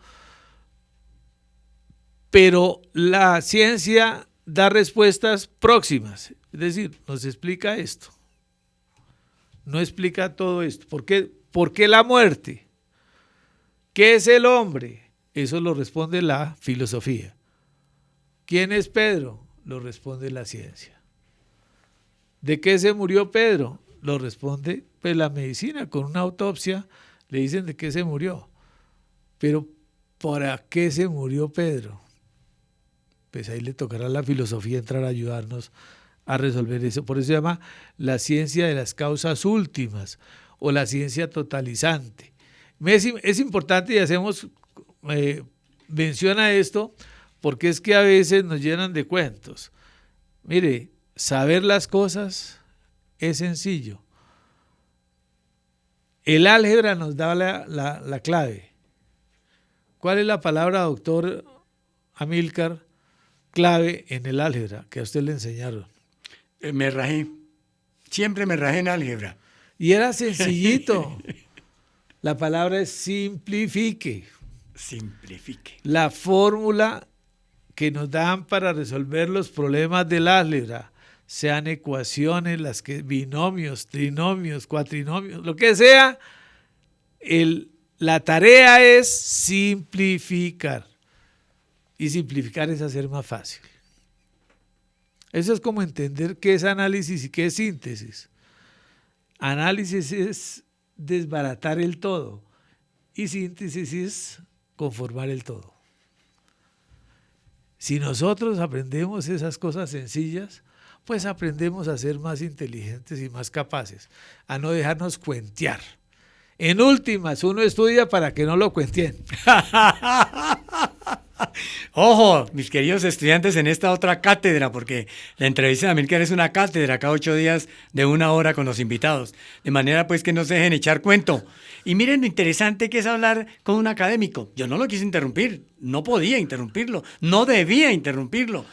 Pero la ciencia da respuestas próximas, es decir, nos explica esto, no explica todo esto. ¿Por qué la muerte? ¿Qué es el hombre? Eso lo responde la filosofía. ¿Quién es Pedro? Lo responde la ciencia. ¿De qué se murió Pedro? Lo responde pues, la medicina. Con una autopsia le dicen de qué se murió. Pero ¿para qué se murió Pedro? Pues ahí le tocará a la filosofía entrar a ayudarnos a resolver eso. Por eso se llama la ciencia de las causas últimas o la ciencia totalizante. Es importante y hacemos mención a esto porque es que a veces nos llenan de cuentos. Mire, saber las cosas es sencillo. El álgebra nos da la clave. ¿Cuál es la palabra, doctor Amílcar, clave en el álgebra que a usted le enseñaron? Me rajé. Siempre me rajé en álgebra. Y era sencillito. La palabra es simplifique. Simplifique. La fórmula que nos dan para resolver los problemas del álgebra, sean ecuaciones, binomios, trinomios, cuatrinomios, lo que sea, la tarea es simplificar. Y simplificar es hacer más fácil. Eso es como entender qué es análisis y qué es síntesis. Análisis es desbaratar el todo y síntesis es conformar el todo. Si nosotros aprendemos esas cosas sencillas, pues aprendemos a ser más inteligentes y más capaces, a no dejarnos cuentear. En últimas, uno estudia para que no lo cuenteen. Ojo, mis queridos estudiantes, en esta otra cátedra, porque la entrevista de Amílcar es una cátedra cada 8 días de 1 hora con los invitados, de manera pues que no se dejen echar cuento. Y miren lo interesante que es hablar con un académico. Yo no lo quise interrumpir, no podía interrumpirlo, no debía interrumpirlo,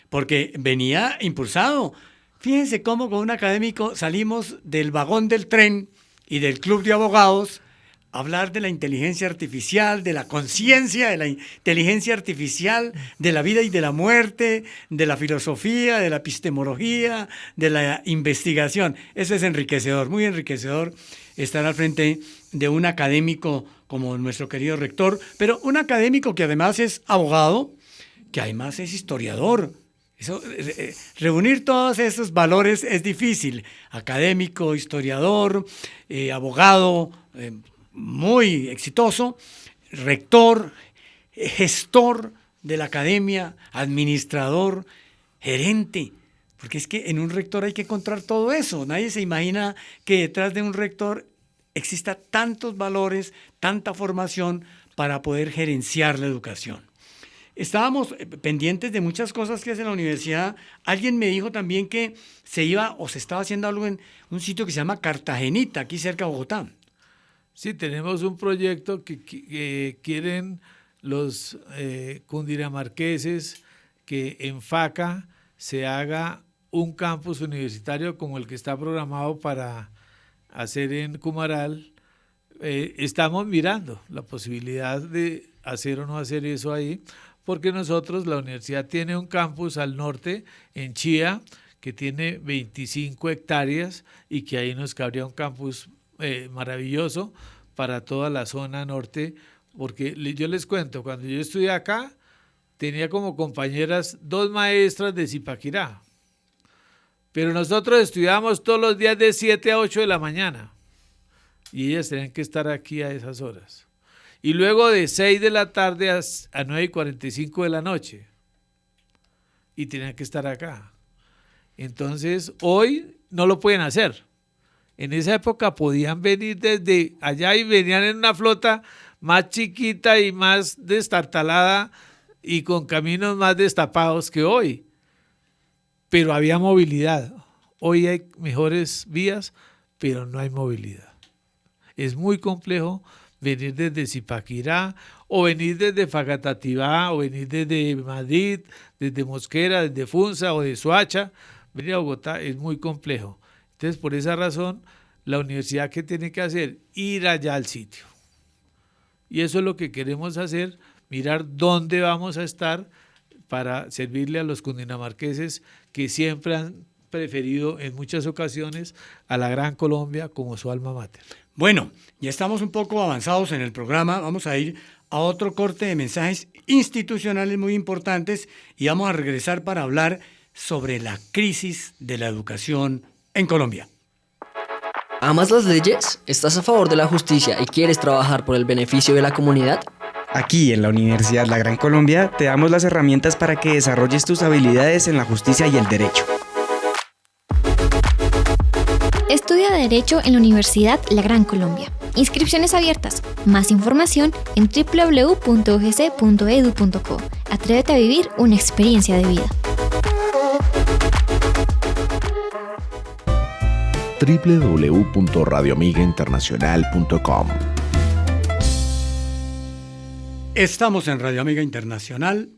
porque venía impulsado. Fíjense cómo con un académico salimos del vagón del tren y del club de abogados hablar de la inteligencia artificial, de la conciencia de la inteligencia artificial, de la vida y de la muerte, de la filosofía, de la epistemología, de la investigación. Eso es enriquecedor, muy enriquecedor estar al frente de un académico como nuestro querido rector, pero un académico que además es abogado, que además es historiador. Reunir todos esos valores es difícil. Académico, historiador, abogado, muy exitoso, rector, gestor de la academia, administrador, gerente, porque es que en un rector hay que encontrar todo eso. Nadie se imagina que detrás de un rector exista tantos valores, tanta formación para poder gerenciar la educación. Estábamos pendientes de muchas cosas que hace la universidad. Alguien me dijo también que se estaba haciendo algo en un sitio que se llama Cartagenita, aquí cerca de Bogotá. Sí, tenemos un proyecto que quieren los cundinamarqueses que en Faca se haga un campus universitario como el que está programado para hacer en Cumaral. Estamos mirando la posibilidad de hacer o no hacer eso ahí, porque nosotros, la universidad tiene un campus al norte, en Chía, que tiene 25 hectáreas y que ahí nos cabría un campus maravilloso para toda la zona norte, porque yo les cuento, cuando yo estudié acá, tenía como compañeras 2 maestras de Zipaquirá. Pero nosotros estudiábamos todos los días de 7 a 8 de la mañana. Y ellas tenían que estar aquí a esas horas. Y luego de 6 de la tarde a 9:45 de la noche. Y tenían que estar acá. Entonces, hoy no lo pueden hacer. En esa época podían venir desde allá y venían en una flota más chiquita y más destartalada y con caminos más destapados que hoy. Pero había movilidad. Hoy hay mejores vías, pero no hay movilidad. Es muy complejo venir desde Zipaquirá o venir desde Facatativá o venir desde Madrid, desde Mosquera, desde Funza o de Soacha. Venir a Bogotá es muy complejo. Entonces, por esa razón, la universidad, ¿qué tiene que hacer? Ir allá al sitio. Y eso es lo que queremos hacer, mirar dónde vamos a estar para servirle a los cundinamarqueses que siempre han preferido en muchas ocasiones a la Gran Colombia como su alma mater. Bueno, ya estamos un poco avanzados en el programa, vamos a ir a otro corte de mensajes institucionales muy importantes y vamos a regresar para hablar sobre la crisis de la educación en Colombia. ¿Amas las leyes? ¿Estás a favor de la justicia y quieres trabajar por el beneficio de la comunidad? Aquí en la Universidad La Gran Colombia te damos las herramientas para que desarrolles tus habilidades en la justicia y el derecho. Estudia Derecho en la Universidad La Gran Colombia. Inscripciones abiertas. Más información en www.ugc.edu.co. Atrévete a vivir una experiencia de vida. www.radioamigainternacional.com. Estamos en Radio Amiga Internacional,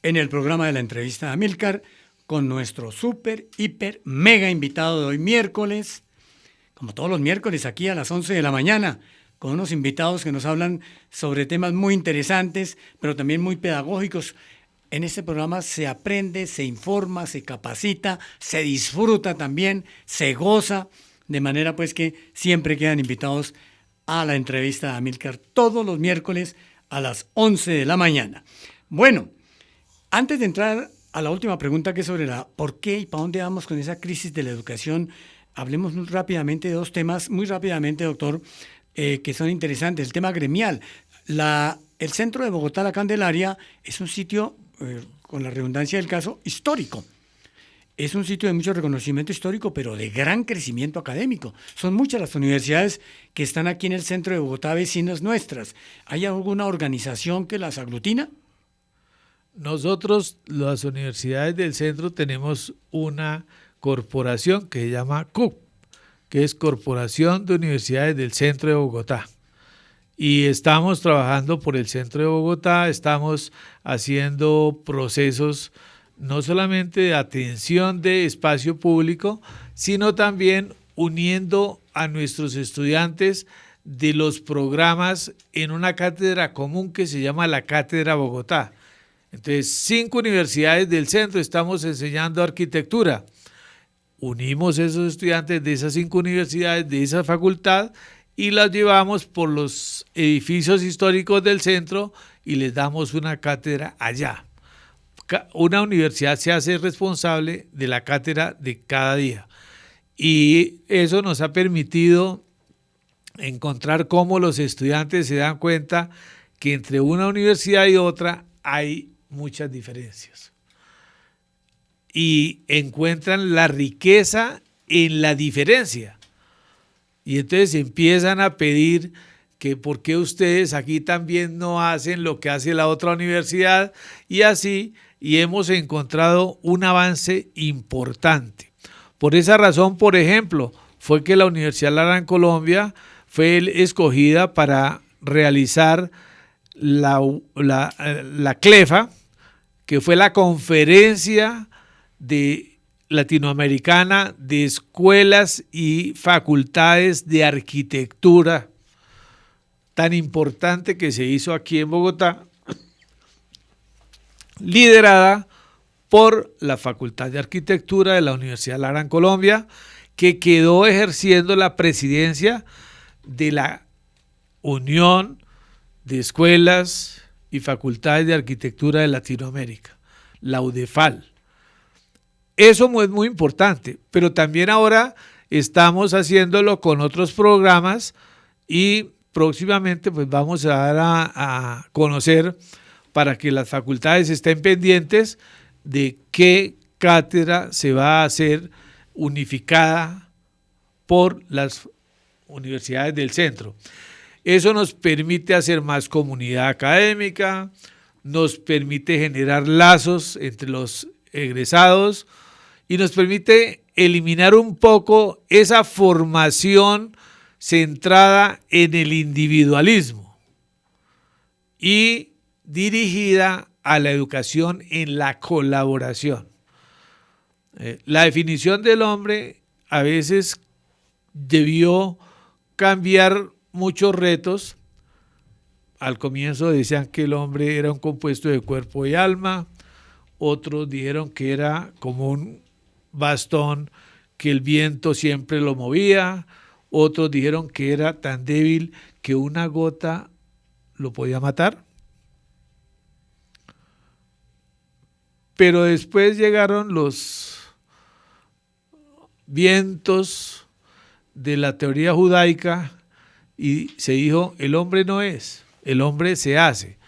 en el programa de la entrevista de Amílcar, con nuestro súper, hiper, mega invitado de hoy miércoles, como todos los miércoles aquí a las 11 de la mañana, con unos invitados que nos hablan sobre temas muy interesantes, pero también muy pedagógicos. En este programa se aprende, se informa, se capacita, se disfruta también, se goza, de manera pues que siempre quedan invitados a la entrevista de Amílcar todos los miércoles a las 11 de la mañana. Bueno, antes de entrar a la última pregunta, que es sobre la por qué y para dónde vamos con esa crisis de la educación, hablemos muy rápidamente de 2 temas, muy rápidamente, doctor, que son interesantes. El tema gremial. El centro de Bogotá, La Candelaria, es un sitio, con la redundancia del caso, histórico. Es un sitio de mucho reconocimiento histórico, pero de gran crecimiento académico. Son muchas las universidades que están aquí en el centro de Bogotá, vecinas nuestras. ¿Hay alguna organización que las aglutina? Nosotros, las universidades del centro, tenemos una corporación que se llama CUP, que es Corporación de Universidades del Centro de Bogotá. Y estamos trabajando por el centro de Bogotá, estamos haciendo procesos no solamente de atención de espacio público, sino también uniendo a nuestros estudiantes de los programas en una cátedra común que se llama la Cátedra Bogotá. Entonces, 5 universidades del centro estamos enseñando arquitectura. Unimos esos estudiantes de esas 5 universidades, de esa facultad, y las llevamos por los edificios históricos del centro y les damos una cátedra allá. Una universidad se hace responsable de la cátedra de cada día. Y eso nos ha permitido encontrar cómo los estudiantes se dan cuenta que entre una universidad y otra hay muchas diferencias. Y encuentran la riqueza en la diferencia. Y entonces empiezan a pedir que por qué ustedes aquí también no hacen lo que hace la otra universidad, y así, y hemos encontrado un avance importante. Por esa razón, por ejemplo, fue que la Universidad La Gran Colombia fue escogida para realizar la CLEFA, que fue la conferencia latinoamericana de escuelas y facultades de arquitectura, tan importante que se hizo aquí en Bogotá, liderada por la Facultad de Arquitectura de la Universidad La Gran Colombia, que quedó ejerciendo la presidencia de la Unión de Escuelas y Facultades de Arquitectura de Latinoamérica, la UDEFAL. Eso es muy importante, pero también ahora estamos haciéndolo con otros programas y próximamente pues vamos a dar a conocer, para que las facultades estén pendientes de qué cátedra se va a hacer unificada por las universidades del centro. Eso nos permite hacer más comunidad académica, nos permite generar lazos entre los egresados y nos permite eliminar un poco esa formación centrada en el individualismo y dirigida a la educación en la colaboración. La definición del hombre a veces debió cambiar muchos retos. Al comienzo decían que el hombre era un compuesto de cuerpo y alma, otros dijeron que era como un bastón que el viento siempre lo movía, otros dijeron que era tan débil que una gota lo podía matar. Pero después llegaron los vientos de la teoría judaica y se dijo, el hombre no es, el hombre se hace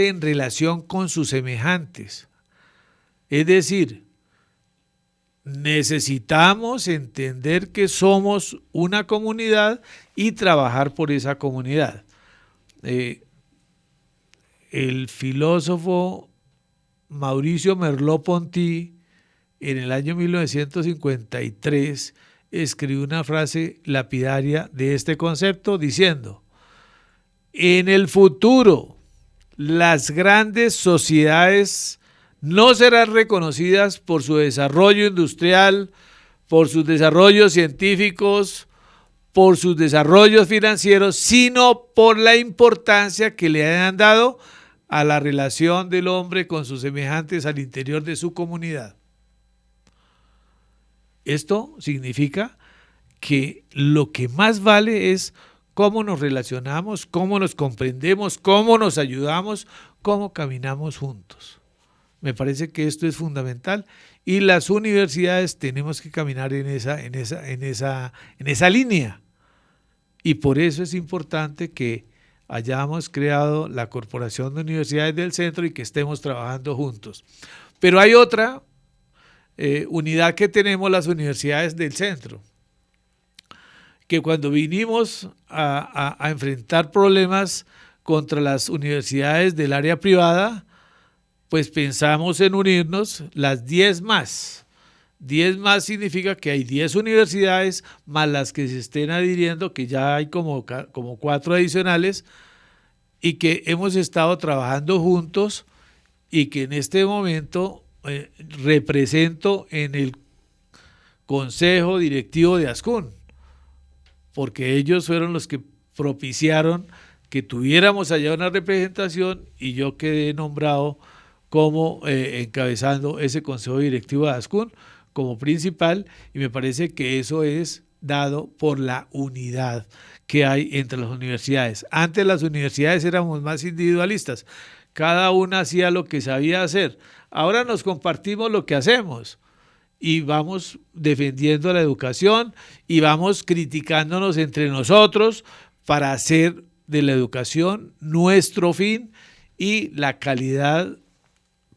en relación con sus semejantes. Es decir, necesitamos entender que somos una comunidad y trabajar por esa comunidad. El filósofo Mauricio Merleau-Ponty en el año 1953 escribió una frase lapidaria de este concepto diciendo: en el futuro las grandes sociedades no serán reconocidas por su desarrollo industrial, por sus desarrollos científicos, por sus desarrollos financieros, sino por la importancia que le han dado a la relación del hombre con sus semejantes al interior de su comunidad. Esto significa que lo que más vale es cómo nos relacionamos, cómo nos comprendemos, cómo nos ayudamos, cómo caminamos juntos. Me parece que esto es fundamental y las universidades tenemos que caminar en esa línea. Y por eso es importante que hayamos creado la Corporación de Universidades del Centro y que estemos trabajando juntos. Pero hay otra unidad que tenemos las universidades del centro, que cuando vinimos a enfrentar problemas contra las universidades del área privada, pues pensamos en unirnos las 10 más. 10 más significa que hay 10 universidades más las que se estén adhiriendo, que ya hay como 4 adicionales, y que hemos estado trabajando juntos y que en este momento represento en el Consejo Directivo de ASCUN, porque ellos fueron los que propiciaron que tuviéramos allá una representación y yo quedé nombrado como encabezando ese Consejo Directivo de ASCUN como principal, y me parece que eso es dado por la unidad que hay entre las universidades. Antes las universidades éramos más individualistas, cada una hacía lo que sabía hacer. Ahora nos compartimos lo que hacemos y vamos defendiendo la educación y vamos criticándonos entre nosotros para hacer de la educación nuestro fin y la calidad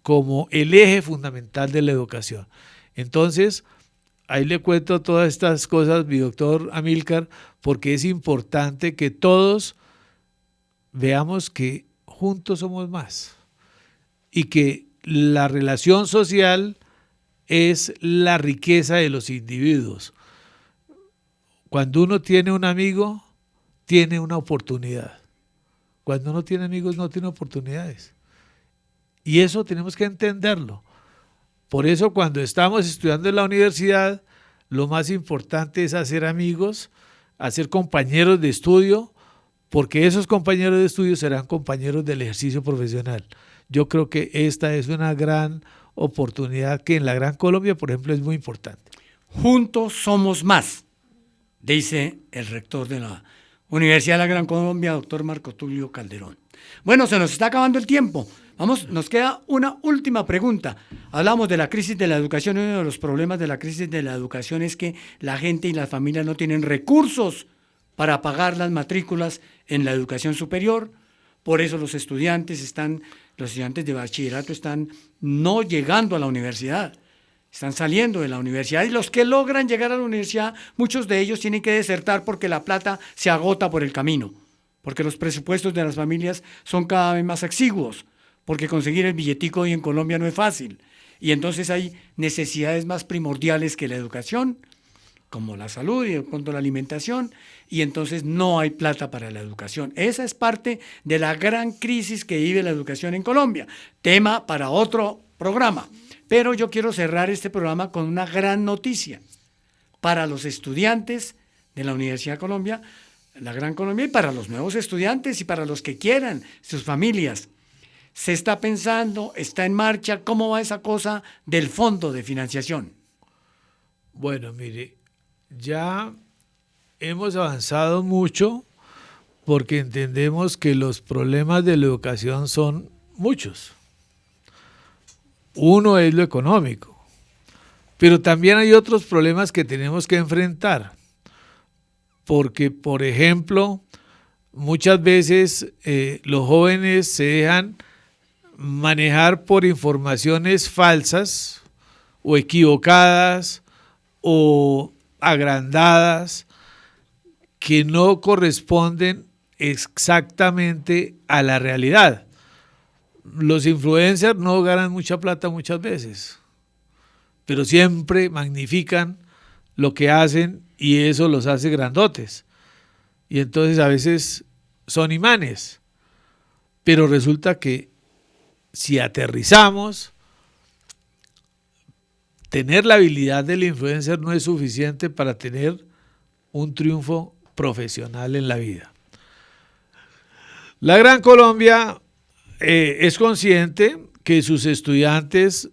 como el eje fundamental de la educación. Entonces, ahí le cuento todas estas cosas, mi doctor Amílcar, porque es importante que todos veamos que juntos somos más y que la relación social es la riqueza de los individuos. Cuando uno tiene un amigo, tiene una oportunidad. Cuando uno tiene amigos, no tiene oportunidades. Y eso tenemos que entenderlo. Por eso cuando estamos estudiando en la universidad, lo más importante es hacer amigos, hacer compañeros de estudio, porque esos compañeros de estudio serán compañeros del ejercicio profesional. Yo creo que esta es una gran oportunidad que en la Gran Colombia, por ejemplo, es muy importante. Juntos somos más, dice el rector de la Universidad de la Gran Colombia, doctor Marco Tulio Calderón. Bueno, se nos está acabando el tiempo. Vamos, nos queda una última pregunta. Hablamos de la crisis de la educación. Uno de los problemas de la crisis de la educación es que la gente y las familias no tienen recursos para pagar las matrículas en la educación superior. Por eso los estudiantes de bachillerato están no llegando a la universidad. Están saliendo de la universidad y los que logran llegar a la universidad, muchos de ellos tienen que desertar porque la plata se agota por el camino, porque los presupuestos de las familias son cada vez más exiguos, porque conseguir el billetico hoy en Colombia no es fácil. Y entonces hay necesidades más primordiales que la educación, como la salud y cuanto a la alimentación, y entonces no hay plata para la educación. Esa es parte de la gran crisis que vive la educación en Colombia. Tema para otro programa. Pero yo quiero cerrar este programa con una gran noticia para los estudiantes de la Universidad de Colombia, la Gran Colombia, y para los nuevos estudiantes y para los que quieran, sus familias. Se está pensando, está en marcha, ¿cómo va esa cosa del fondo de financiación? Bueno, mire, ya hemos avanzado mucho porque entendemos que los problemas de la educación son muchos. Uno es lo económico, pero también hay otros problemas que tenemos que enfrentar, porque, por ejemplo, muchas veces los jóvenes se dejan manejar por informaciones falsas o equivocadas o agrandadas que no corresponden exactamente a la realidad. Los influencers no ganan mucha plata muchas veces, pero siempre magnifican lo que hacen y eso los hace grandotes. Y entonces a veces son imanes, pero resulta que si aterrizamos, tener la habilidad del influencer no es suficiente para tener un triunfo profesional en la vida. La Gran Colombia es consciente que sus estudiantes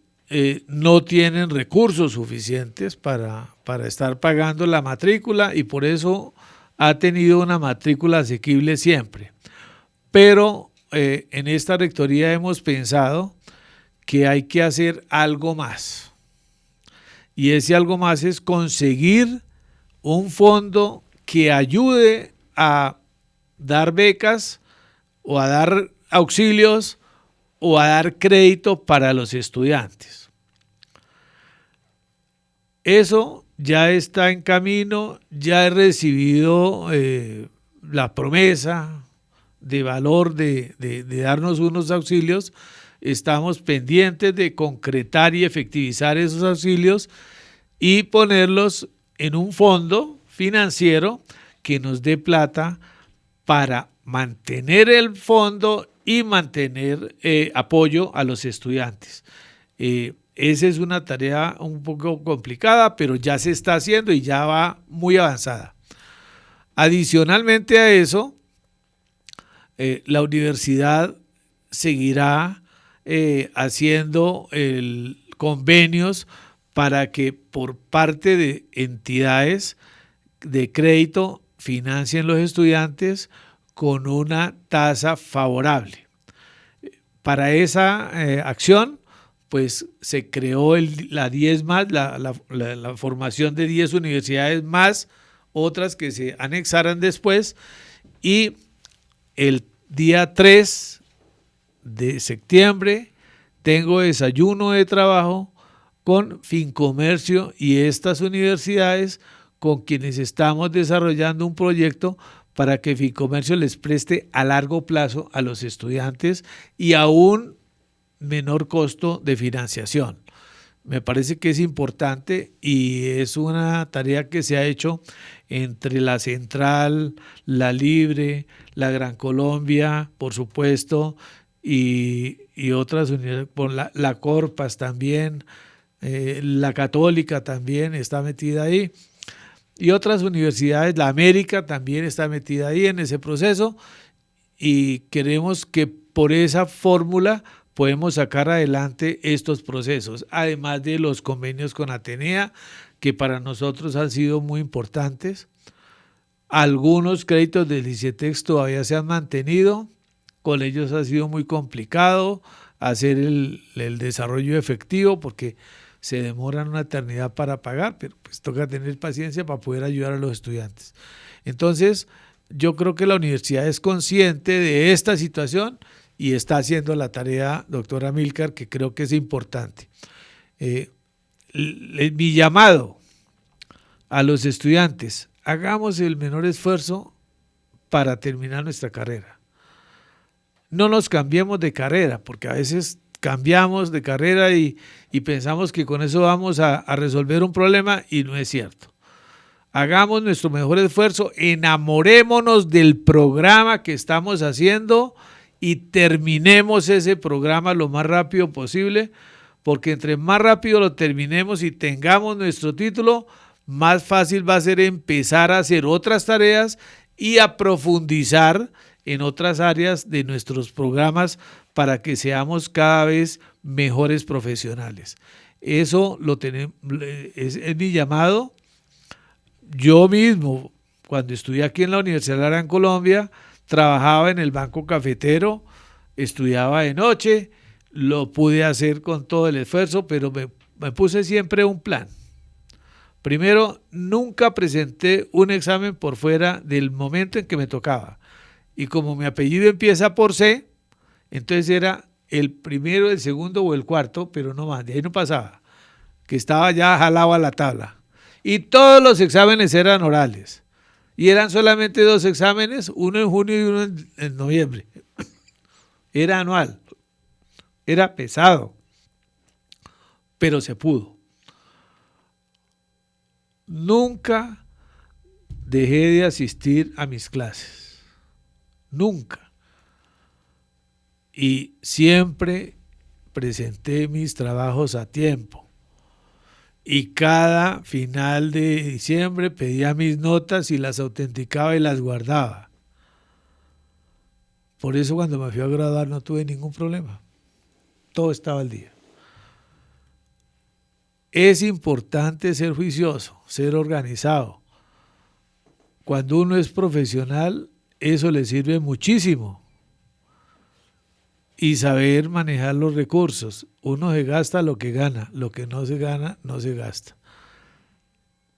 no tienen recursos suficientes para estar pagando la matrícula y por eso ha tenido una matrícula asequible siempre. Pero en esta rectoría hemos pensado que hay que hacer algo más. Y ese algo más es conseguir un fondo que ayude a dar becas o a dar auxilios o a dar crédito para los estudiantes. Eso ya está en camino, ya he recibido la promesa de valor de darnos unos auxilios. Estamos pendientes de concretar y efectivizar esos auxilios y ponerlos en un fondo financiero que nos dé plata para mantener el fondo y mantener apoyo a los estudiantes. Esa es una tarea un poco complicada, pero ya se está haciendo y ya va muy avanzada. Adicionalmente a eso, la universidad seguirá haciendo convenios para que por parte de entidades de crédito financien los estudiantes con una tasa favorable. Para esa acción, pues se creó la 10 más, la formación de 10 universidades más, otras que se anexaran después, y el día 3 de septiembre tengo desayuno de trabajo con Fincomercio y estas universidades con quienes estamos desarrollando un proyecto para que Fincomercio les preste a largo plazo a los estudiantes y a un menor costo de financiación. Me parece que es importante y es una tarea que se ha hecho entre la Central, la Libre, la Gran Colombia, por supuesto, y otras universidades, por la Corpas también, la Católica también está metida ahí, y otras universidades, la América también está metida ahí en ese proceso, y queremos que por esa fórmula podemos sacar adelante estos procesos, además de los convenios con Atenea, que para nosotros han sido muy importantes. Algunos créditos del ICETEX todavía se han mantenido, con ellos ha sido muy complicado hacer el desarrollo efectivo porque se demoran una eternidad para pagar, pero pues toca tener paciencia para poder ayudar a los estudiantes. Entonces, yo creo que la universidad es consciente de esta situación y está haciendo la tarea, doctora Amílcar, que creo que es importante. Mi llamado a los estudiantes, hagamos el menor esfuerzo para terminar nuestra carrera. No nos cambiemos de carrera, porque a veces cambiamos de carrera y pensamos que con eso vamos a resolver un problema y no es cierto. Hagamos nuestro mejor esfuerzo, enamorémonos del programa que estamos haciendo y terminemos ese programa lo más rápido posible, porque entre más rápido lo terminemos y tengamos nuestro título, más fácil va a ser empezar a hacer otras tareas y a profundizar en otras áreas de nuestros programas para que seamos cada vez mejores profesionales. Eso lo tenemos, es mi llamado. Yo mismo, cuando estudié aquí en la Universidad de la Gran Colombia, trabajaba en el banco cafetero, estudiaba de noche, lo pude hacer con todo el esfuerzo, pero me puse siempre un plan. Primero, nunca presenté un examen por fuera del momento en que me tocaba. Y como mi apellido empieza por C, entonces era el primero, el segundo o el cuarto, pero no más, de ahí no pasaba, que estaba ya jalado a la tabla. Y todos los exámenes eran orales. Y eran solamente 2 exámenes, uno en junio y uno en noviembre. Era anual. Era pesado. Pero se pudo. Nunca dejé de asistir a mis clases. Nunca. Y siempre presenté mis trabajos a tiempo. Y cada final de diciembre pedía mis notas y las autenticaba y las guardaba. Por eso cuando me fui a graduar no tuve ningún problema. Todo estaba al día. Es importante ser juicioso, ser organizado. Cuando uno es profesional, eso le sirve muchísimo. Y saber manejar los recursos. Uno se gasta lo que gana, lo que no se gana, no se gasta.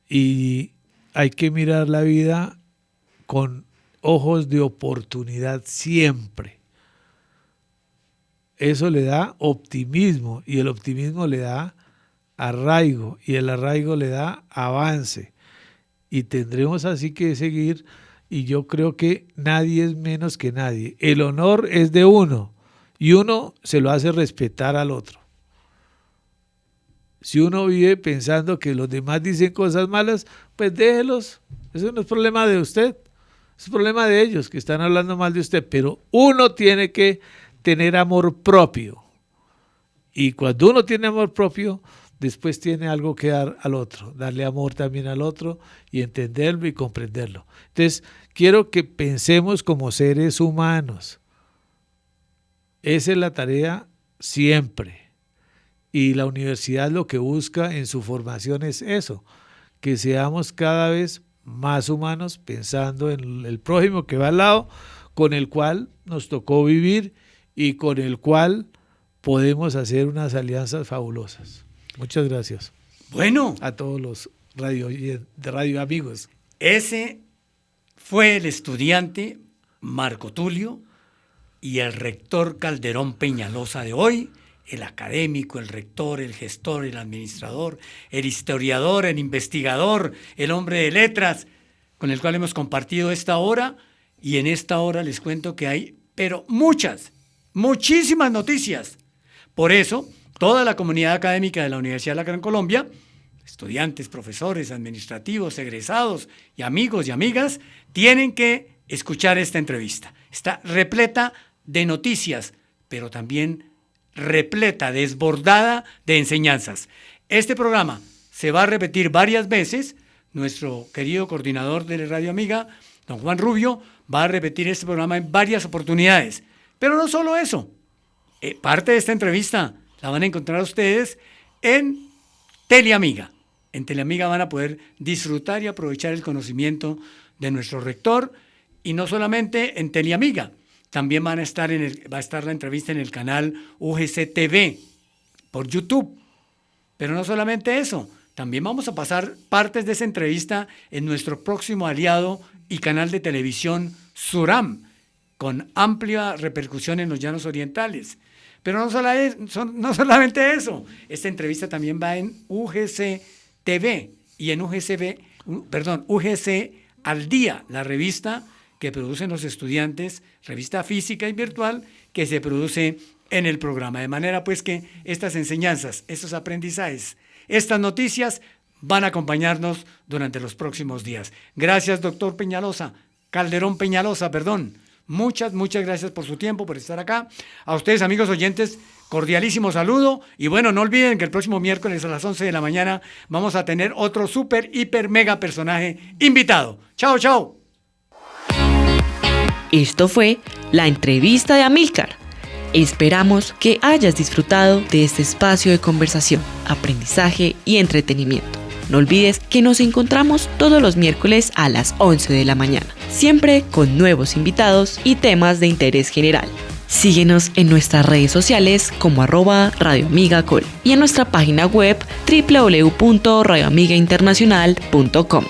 Y hay que mirar la vida con ojos de oportunidad siempre. Eso le da optimismo y el optimismo le da arraigo y el arraigo le da avance. Y tendremos así que seguir y yo creo que nadie es menos que nadie. El honor es de uno. Y uno se lo hace respetar al otro. Si uno vive pensando que los demás dicen cosas malas, pues déjelos. Eso no es problema de usted. Es problema de ellos que están hablando mal de usted. Pero uno tiene que tener amor propio. Y cuando uno tiene amor propio, después tiene algo que dar al otro. Darle amor también al otro y entenderlo y comprenderlo. Entonces, quiero que pensemos como seres humanos. Esa es la tarea siempre. Y la universidad lo que busca en su formación es eso, que seamos cada vez más humanos pensando en el prójimo que va al lado, con el cual nos tocó vivir y con el cual podemos hacer unas alianzas fabulosas. Muchas gracias. Bueno, a todos los radio amigos. Ese fue el estudiante Marco Tulio y el rector Calderón Peñalosa de hoy, el académico, el rector, el gestor, el administrador, el historiador, el investigador, el hombre de letras, con el cual hemos compartido esta hora. Y en esta hora les cuento que hay, pero muchísimas noticias. Por eso, toda la comunidad académica de la Universidad de la Gran Colombia, estudiantes, profesores, administrativos, egresados y amigos y amigas, tienen que escuchar esta entrevista. Está repleta de noticias, pero también repleta, desbordada de enseñanzas. Este programa se va a repetir varias veces. Nuestro querido coordinador de Radio Amiga, don Juan Rubio, va a repetir este programa en varias oportunidades. Pero no solo eso. Parte de esta entrevista la van a encontrar ustedes en Teleamiga. En Teleamiga van a poder disfrutar y aprovechar el conocimiento de nuestro rector, y no solamente en Teleamiga, también va a estar la entrevista en el canal UGC TV por YouTube. Pero no solamente eso, también vamos a pasar partes de esa entrevista en nuestro próximo aliado y canal de televisión Suram, con amplia repercusión en los Llanos Orientales. Pero no solamente eso, esta entrevista también va en UGC TV y en UGC Al Día, la revista que producen los estudiantes, revista física y virtual que se produce en el programa. De manera pues que estas enseñanzas, estos aprendizajes, estas noticias van a acompañarnos durante los próximos días. Gracias, doctor Calderón Peñalosa. Muchas gracias por su tiempo, por estar acá. A ustedes, amigos oyentes, cordialísimo saludo. Y bueno, no olviden que el próximo miércoles a las 11 de la mañana vamos a tener otro súper, hiper, mega personaje invitado. Chao, chao. Esto fue la entrevista de Amílcar. Esperamos que hayas disfrutado de este espacio de conversación, aprendizaje y entretenimiento. No olvides que nos encontramos todos los miércoles a las 11 de la mañana, siempre con nuevos invitados y temas de interés general. Síguenos en nuestras redes sociales como @radioamigacol y en nuestra página web www.radioamigainternacional.com.